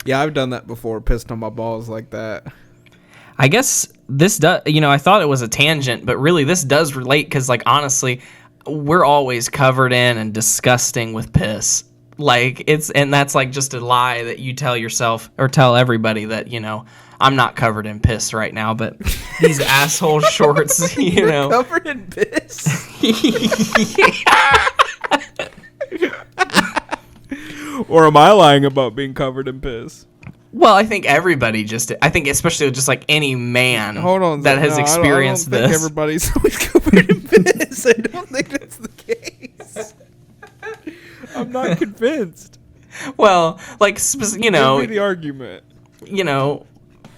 Yeah, I've done that before. Pissed on my balls like that. I guess this does. I thought it was a tangent, but really this does relate because like honestly, we're always covered in and disgusting with piss. Like and that's like just a lie that you tell yourself or tell everybody that, I'm not covered in piss right now, but these asshole shorts, Covered in piss? Or am I lying about being covered in piss? Well, I think everybody I think especially just like any man that has experienced I don't think everybody's always covered in piss. I don't think that's the case. I'm not convinced. Well, like, Give me the argument.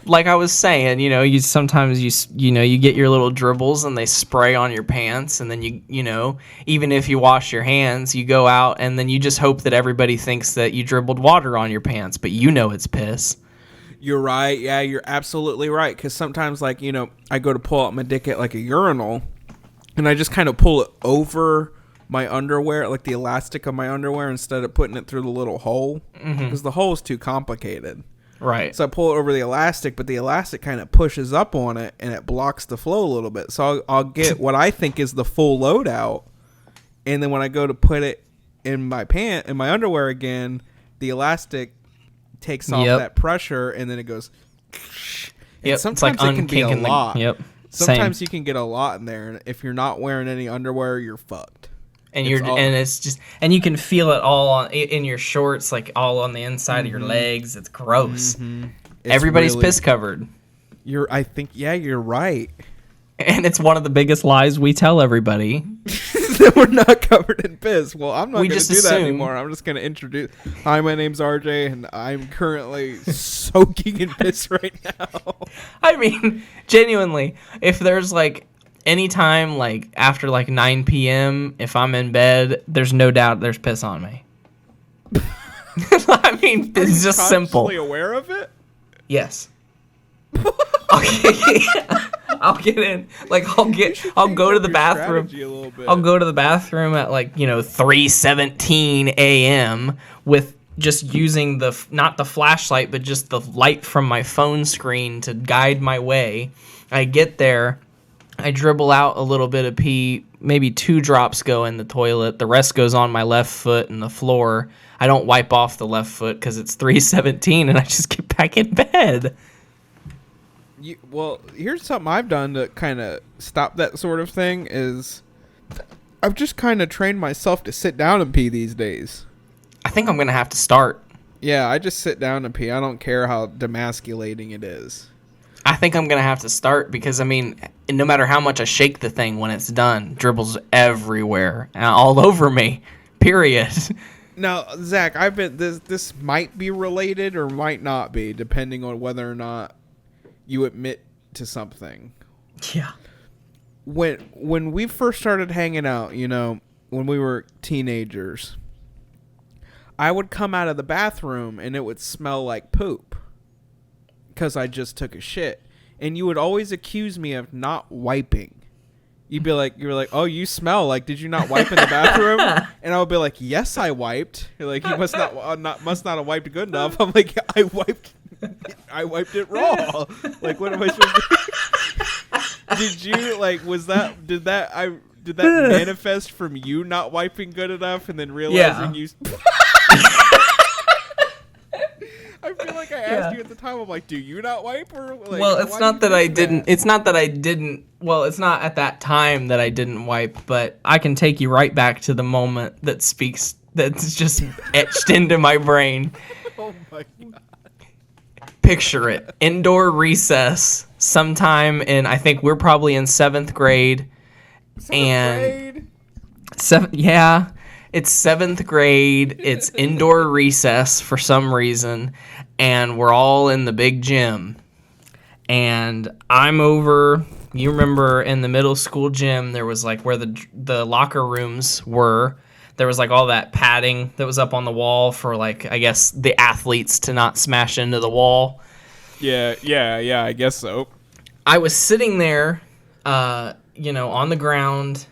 Like I was saying, you sometimes you get your little dribbles and they spray on your pants, and then even if you wash your hands, you go out and then you just hope that everybody thinks that you dribbled water on your pants, but it's piss. You're right. Yeah, you're absolutely right. Because sometimes, like, I go to pull out my dick at like a urinal, and I just kind of pull it over my underwear, like the elastic of my underwear, instead of putting it through the little hole, because the hole is too complicated. Right. So I pull it over the elastic, but the elastic kind of pushes up on it, and it blocks the flow a little bit. So I'll get what I think is the full load out, and then when I go to put it in my underwear again, the elastic takes off that pressure, and then it goes. Yep. Sometimes it can be a lot. Sometimes Same. you can get a lot in there, and if you're not wearing any underwear, you're fucked. And and you can feel it all in your shorts, like all on the inside of your legs. It's gross. Everybody's piss covered. I think you're right. And it's one of the biggest lies we tell everybody. That we're not covered in piss. Well, I'm not going to do assume that anymore. I'm just going to introduce. Hi, my name's RJ, and I'm currently soaking in piss right now. I mean, genuinely, if there's like anytime like after like 9 p.m. if I'm in bed, there's no doubt there's piss on me. I mean, it's just simple. Are you aware of it? Yes. Okay. I'll get in. Like I'll go to the bathroom. I'll go to the bathroom at like 3:17 a.m. with just using not the flashlight, but just the light from my phone screen to guide my way. I get there. I dribble out a little bit of pee, maybe 2 drops go in the toilet. The rest goes on my left foot and the floor. I don't wipe off the left foot because it's 3:17 and I just get back in bed. Well, here's something I've done to kind of stop that sort of thing is I've just kind of trained myself to sit down and pee these days. I think I'm going to have to start. Yeah, I just sit down and pee. I don't care how demasculating it is. I think I'm going to have to start because, I mean, no matter how much I shake the thing when it's done, dribbles everywhere, all over me, period. Now, Zach, this might be related or might not be, depending on whether or not you admit to something. Yeah. When we first started hanging out, when we were teenagers, I would come out of the bathroom and it would smell like poop. Because I just took a shit. And you would always accuse me of not wiping. You were like, oh, you smell. Like, did you not wipe in the bathroom? And I would be like, yes, I wiped. You're like, you must not have wiped good enough. I'm like, I wiped it raw. Like, what am I supposed to do? Did you, like, did that manifest from you not wiping good enough and then realizing you... I feel like I asked you at the time. I'm like, do you not wipe? Or like, well, it's not that I didn't. It's not that I didn't. Well, it's not at that time that I didn't wipe, but I can take you right back to the moment that's just etched into my brain. Oh my God. Picture it. Indoor recess sometime in, I think we're probably in 7th grade. Yeah. It's 7th grade. It's indoor recess for some reason, and we're all in the big gym. And I'm over. You remember in the middle school gym, there was like where the locker rooms were. there was like all that padding that was up on the wall for like, I guess, the athletes to not smash into the wall. Yeah, I guess so. I was sitting there, on the ground,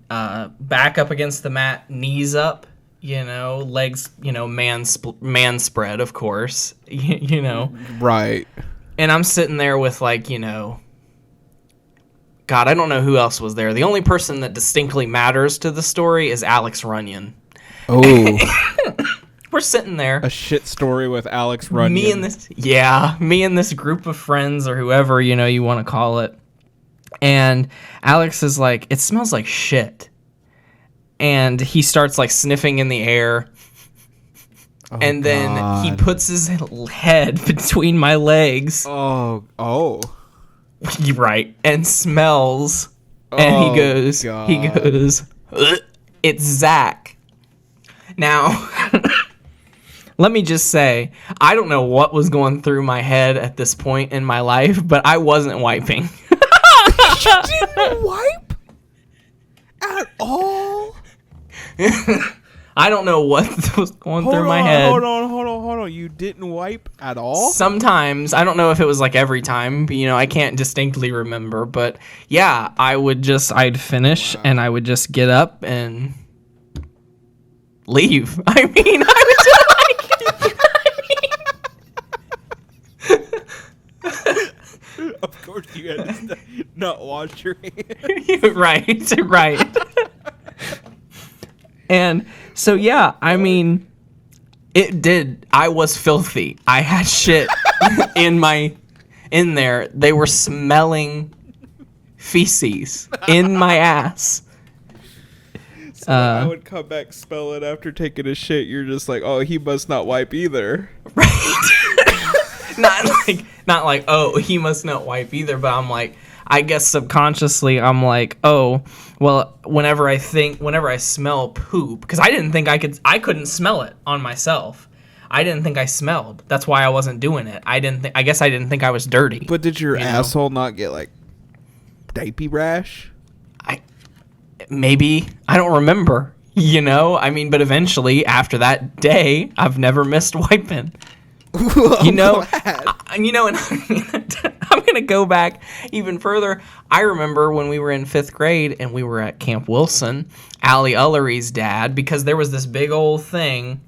back up against the mat, knees up, legs, man spread, of course, Right. And I'm sitting there with like, God, I don't know who else was there. The only person that distinctly matters to the story is Alex Runyon. Oh. We're sitting there. A shit story with Alex Runyon. Me and this group of friends or whoever, you want to call it. And Alex is like, it smells like shit. And he starts like sniffing in the air. Oh, and then God. he puts his head between my legs. Oh. Right. And smells. And he goes, "Ugh, it's Zach." Now, let me just say, I don't know what was going through my head at this point in my life, but I wasn't wiping. You didn't wipe at all? I don't know what was going through my head. Hold on. You didn't wipe at all? Sometimes, I don't know if it was like every time, but, I can't distinctly remember, but yeah, I'd finish and I would just get up and leave. I mean, Of course you had to not wash your hands. Right. And so, yeah, I mean, it did. I was filthy. I had shit in there. They were smelling feces in my ass. So I would come back, smell it after taking a shit. You're just like, oh, he must not wipe either. Right. Not like, oh, he must not wipe either. But I'm like, I guess subconsciously, I'm like, oh, well, whenever I smell poop, because I couldn't smell it on myself. I didn't think I smelled. That's why I wasn't doing it. I guess I didn't think I was dirty. But did your asshole not get like diaper rash? Maybe. I don't remember. I mean, but eventually, after that day, I've never missed wiping. And I'm gonna go back even further. I remember when we were in 5th grade and we were at Camp Wilson, Allie Ullery's dad, because there was this big old thing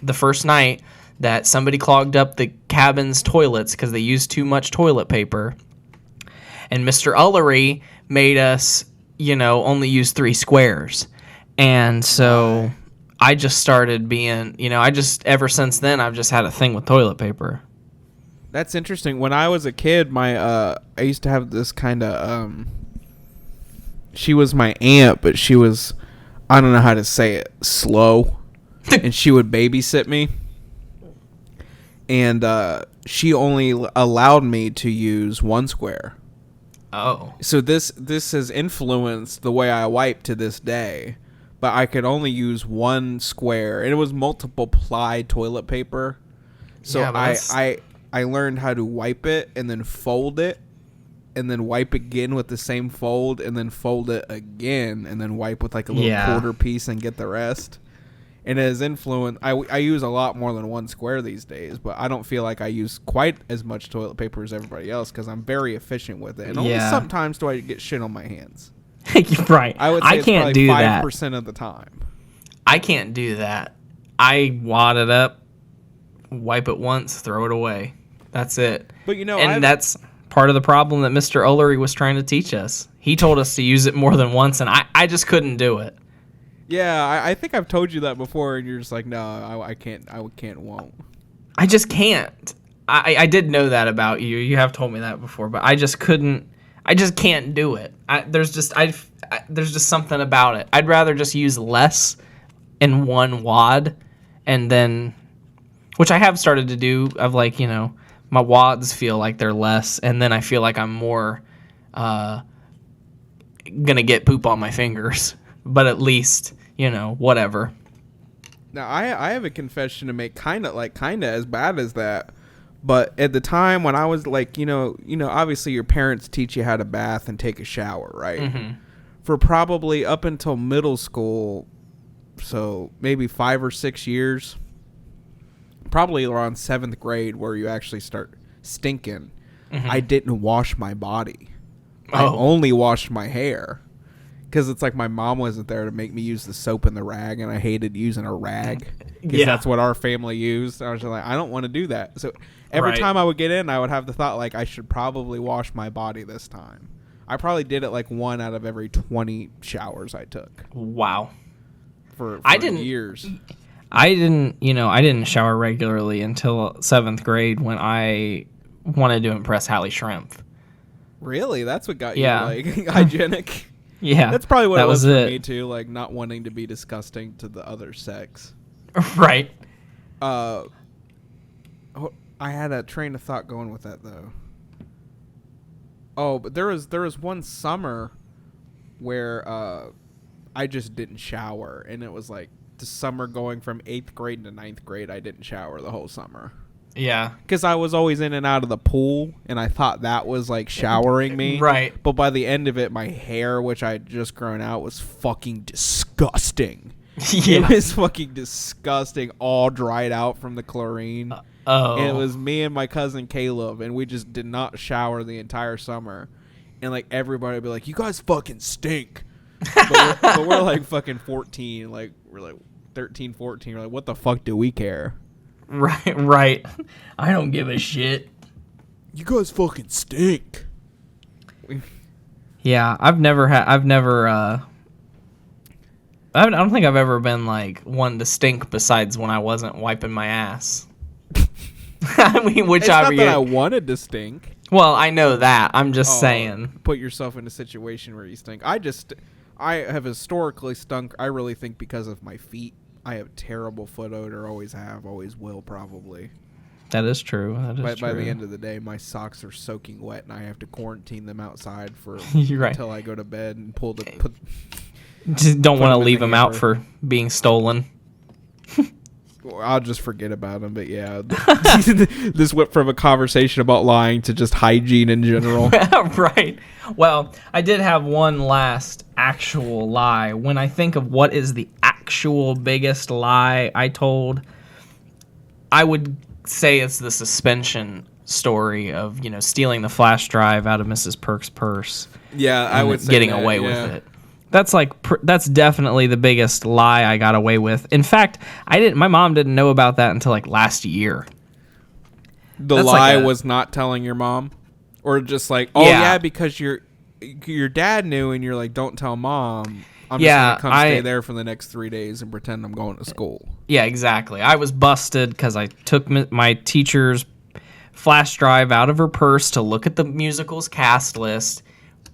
the first night that somebody clogged up the cabin's toilets because they used too much toilet paper, and Mr. Ullery made us, only use 3 squares, and so I just started being, ever since then, I've just had a thing with toilet paper. That's interesting. When I was a kid, I used to have this kind of, she was my aunt, but she was, I don't know how to say it, slow, and she would babysit me, and she only allowed me to use 1 square. Oh. So this has influenced the way I wipe to this day. But I could only use 1 square, and it was multiple ply toilet paper. So yeah, I learned how to wipe it and then fold it, and then wipe again with the same fold, and then fold it again, and then wipe with like a little quarter piece and get the rest. And it has influenced. I use a lot more than 1 square these days, but I don't feel like I use quite as much toilet paper as everybody else because I'm very efficient with it. And only sometimes do I get shit on my hands. Right. I would say it's can't do 5% of the time. I can't do that. I wad it up, wipe it once, throw it away. That's it. But that's part of the problem that Mr. Ullery was trying to teach us. He told us to use it more than once, and I just couldn't do it. Yeah, I think I've told you that before, and you're just like, no, I can't, won't. I just can't. I did know that about you. You have told me that before, but I just couldn't. I just can't do it. There's just something about it. I'd rather just use less in 1 wad, and then, which I have started to do. Of like, my wads feel like they're less, and then I feel like I'm more gonna get poop on my fingers. But at least, whatever. Now I have a confession to make, kind of as bad as that. But at the time when I was like, obviously your parents teach you how to bath and take a shower, right? Mm-hmm. For probably up until middle school, so maybe 5 or 6 years, probably around 7th grade, where you actually start stinking. I didn't wash my body. I only washed my hair. Because it's like my mom wasn't there to make me use the soap and the rag, and I hated using a rag. Because that's what our family used. I was just like, I don't want to do that. So every time I would get in, I would have the thought, like, I should probably wash my body this time. I probably did it like 1 out of every 20 showers I took. Wow. For years. I didn't shower regularly until 7th grade when I wanted to impress Hallie Shrimp. Really? That's what got you, like, hygienic? Yeah. That's probably what it was for me, too, like, not wanting to be disgusting to the other sex. Right. I had a train of thought going with that, though. Oh, but there was one summer where I just didn't shower, and it was like the summer going from 8th grade to 9th grade, I didn't shower the whole summer. Yeah. Because I was always in and out of the pool, and I thought that was like showering me. Right. But by the end of it, my hair, which I had just grown out, was fucking disgusting. Yeah. It was fucking disgusting, all dried out from the chlorine. And it was me and my cousin Caleb, and we just did not shower the entire summer. And like everybody would be like, "You guys fucking stink." but we're like fucking 14, like we're like 13, 14. We're like, what the fuck do we care? Right. I don't give a shit. You guys fucking stink. Yeah, I don't think I've ever been like one to stink besides when I wasn't wiping my ass. I mean, it's not that I wanted to stink. Well, I know that. I'm just saying. Put yourself in a situation where you stink. I have historically stunk, I really think, because of my feet. I have terrible foot odor, always have, always will, probably. That is true. By the end of the day, my socks are soaking wet, and I have to quarantine them outside for until I go to bed and just don't want to leave them out for being stolen. I'll just forget about them, but yeah. This went from a conversation about lying to just hygiene in general. Right. Well, I did have one last actual lie. When I think of what is the actual biggest lie I told, I would say it's the suspension story of, stealing the flash drive out of Mrs. Perk's purse. Yeah, I would say getting away with it. That's definitely the biggest lie I got away with. In fact, my mom didn't know about that until like last year. That's lie was not telling your mom? Or just like, because your dad knew and you're like, don't tell mom. I'm just going to come stay there for the next 3 days and pretend I'm going to school. Yeah, exactly. I was busted because I took my teacher's flash drive out of her purse to look at the musical's cast list.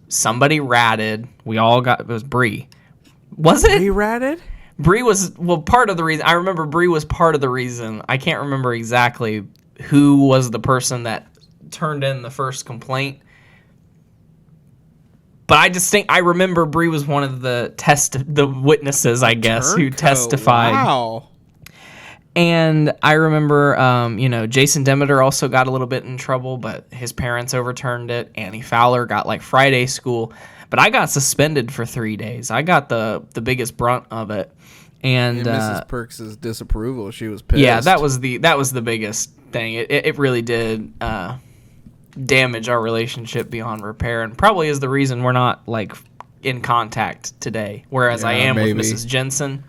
Somebody ratted. It was Bree. Was it? Bree ratted? Bree was, part of the reason. I remember Bree was part of the reason. I can't remember exactly who was the person that turned in the first complaint. But I remember Bree was one of the witnesses, I guess, who testified. Wow. And I remember, Jason Demeter also got a little bit in trouble, but his parents overturned it. Annie Fowler got like Friday school, but I got suspended for 3 days. I got the biggest brunt of it. And Mrs. Perks' disapproval, she was pissed. Yeah, that was the biggest thing. It really did damage our relationship beyond repair, and probably is the reason we're not like in contact today. Whereas I am with Mrs. Jensen.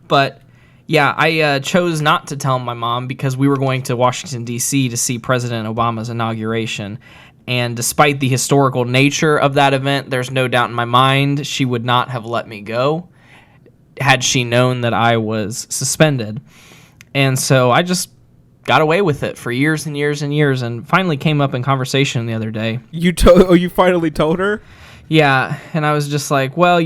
But yeah, I chose not to tell my mom because we were going to Washington, D.C. to see President Obama's inauguration. And despite the historical nature of that event, there's no doubt in my mind she would not have let me go had she known that I was suspended. And so I just got away with it for years and years and years, and finally came up in conversation the other day. You finally told her? Yeah, and I was just like, well,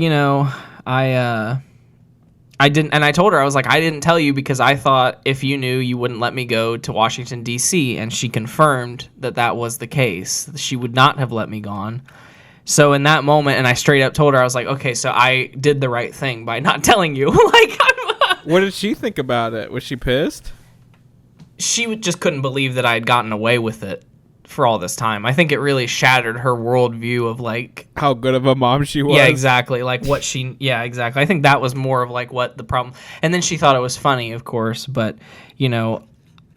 I didn't, and I told her, I was like, I didn't tell you because I thought if you knew, you wouldn't let me go to Washington, D.C., and she confirmed that was the case. She would not have let me gone. So in that moment, and I straight up told her, I was like, okay, so I did the right thing by not telling you. What did she think about it? Was she pissed? She just couldn't believe that I had gotten away with it. for all this time. I think it really shattered her worldview of like How good of a mom she was. yeah, exactly. Like what she yeah, exactly. I think that was more of like what the problem. And then she thought it was funny, of course, but you know,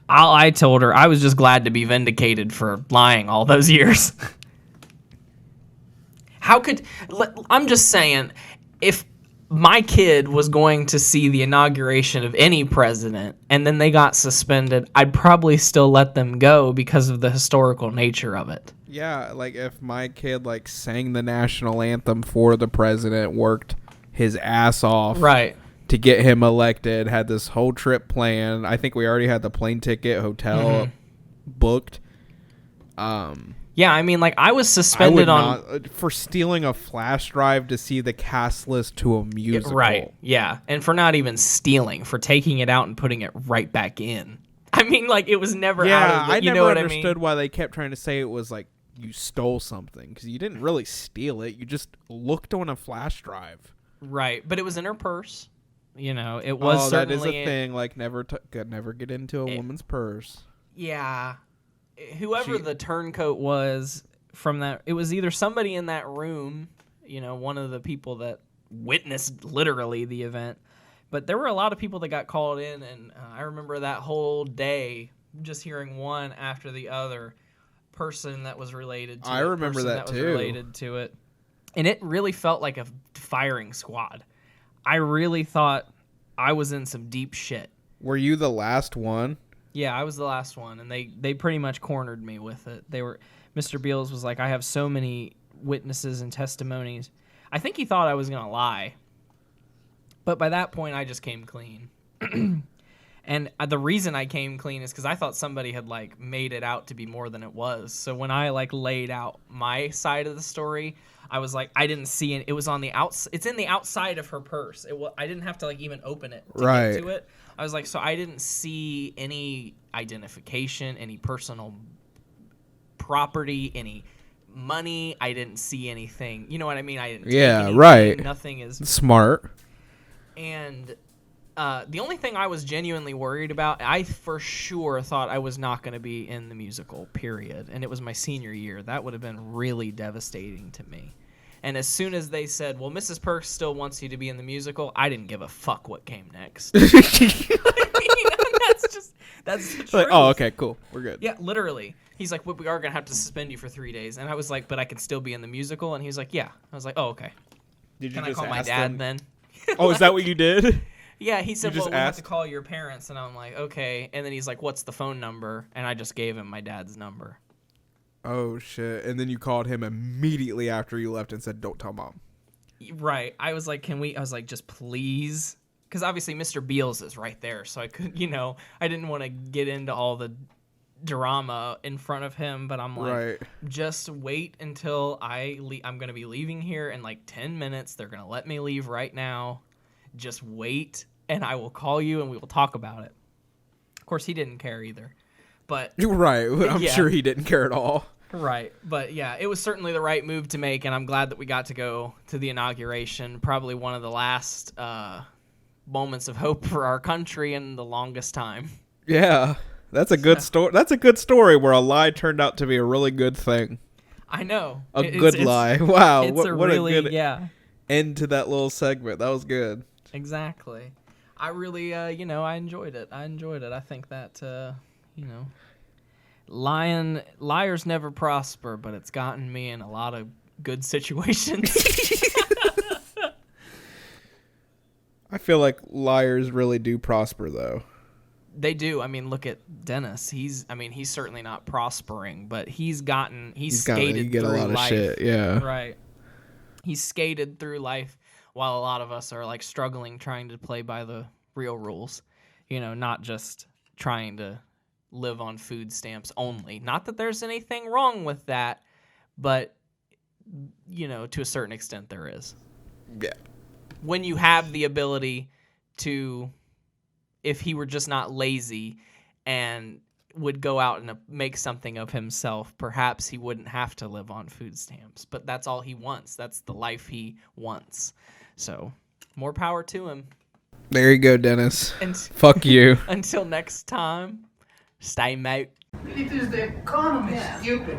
I told her I was just glad to be vindicated for lying all those years. I'm just saying, if my kid was going to see the inauguration of any president and then they got suspended, I'd probably still let them go because of the historical nature of it. Yeah, like if my kid like sang the national anthem for the president, worked his ass off Right. to get him elected, had this whole trip planned. I think we already had the plane ticket, hotel booked. Yeah, I mean, like, I was suspended for stealing a flash drive to see the cast list to a musical. Right, yeah. And for not even stealing, for taking it out and putting it right back in. I mean, like, it was never out of the, I you never know what understood I mean? why they kept trying to say it was like you stole something, because you didn't really steal it. You just looked on a flash drive. Right, but it was in her purse. You know, it was certainly... that is a thing. Like, never get into a woman's purse. Yeah. Whoever the turncoat was from that, it was either somebody in that room, you know, one of the people that witnessed literally the event, but there were a lot of people that got called in, and I remember that whole day just hearing one after the other person that was related to it. I remember that was too. Related to it, and it really felt like a firing squad. I really thought I was in some deep shit. Were you the last one? Yeah, I was the last one, and they pretty much cornered me with it. Mr. Beals was like, I have so many witnesses and testimonies. I think he thought I was going to lie. But by that point, I just came clean. And the reason I came clean is because I thought somebody had, like, made it out to be more than it was. So when I, like, laid out my side of the story, I was like, I didn't see it. It was on the outside. It's in the outside of her purse. I didn't have to, like, even open it to get to it. I was like, so I didn't see any identification, any personal property, any money. I didn't see anything. You know what I mean? I didn't take anything. Right. Nothing is smart. And the only thing I was genuinely worried about, I for sure thought I was not going to be in the musical, period. And it was my senior year. That would have been really devastating to me. And as soon as they said, well, Mrs. Perks still wants you to be in the musical, I didn't give a fuck what came next. I mean, that's the truth. Like, oh, okay, cool. We're good. Yeah, literally. He's like, well, we are going to have to suspend you for 3 days. And I was like, but I can still be in the musical? And he's like, yeah. I was like, oh, okay. Did you Can I just call my ask dad them? then? Oh, is that what you did? Yeah, he said, You well, just we have asked? to call your parents. And I'm like, okay. And then he's like, what's the phone number? And I just gave him my dad's number. Oh, shit. And then you called him immediately after you left and said, don't tell mom. Right. I was like, just please? Because obviously Mr. Beals is right there. So I could, I didn't want to get into all the drama in front of him. But I'm like, just wait until I'm going to be leaving here in like 10 minutes. They're going to let me leave right now. Just wait, and I will call you, and we will talk about it. Of course, he didn't care either. But Right. I'm sure he didn't care at all. Right. But, yeah, it was certainly the right move to make, and I'm glad that we got to go to the inauguration. Probably one of the last moments of hope for our country in the longest time. Yeah. That's a good story. That's a good story where a lie turned out to be a really good thing. I know. A good lie. Wow. It's What a good end to that little segment. That was good. Exactly. I really, I enjoyed it. I think that, liars never prosper, but it's gotten me in a lot of good situations. I feel like liars really do prosper, though. They do. I mean, look at Dennis. He's certainly not prospering, but he's skated through a lot life. Of shit, yeah. Right. He's skated through life while a lot of us are like struggling trying to play by the real rules. Not just trying to live on food stamps only. Not that there's anything wrong with that, but to a certain extent there is. Yeah. When you have the ability to, if he were just not lazy and would go out and make something of himself, perhaps he wouldn't have to live on food stamps. But that's all he wants. That's the life he wants. So, more power to him. There you go, Dennis. And fuck you. Until next time, stay mout. It is the economy, stupid.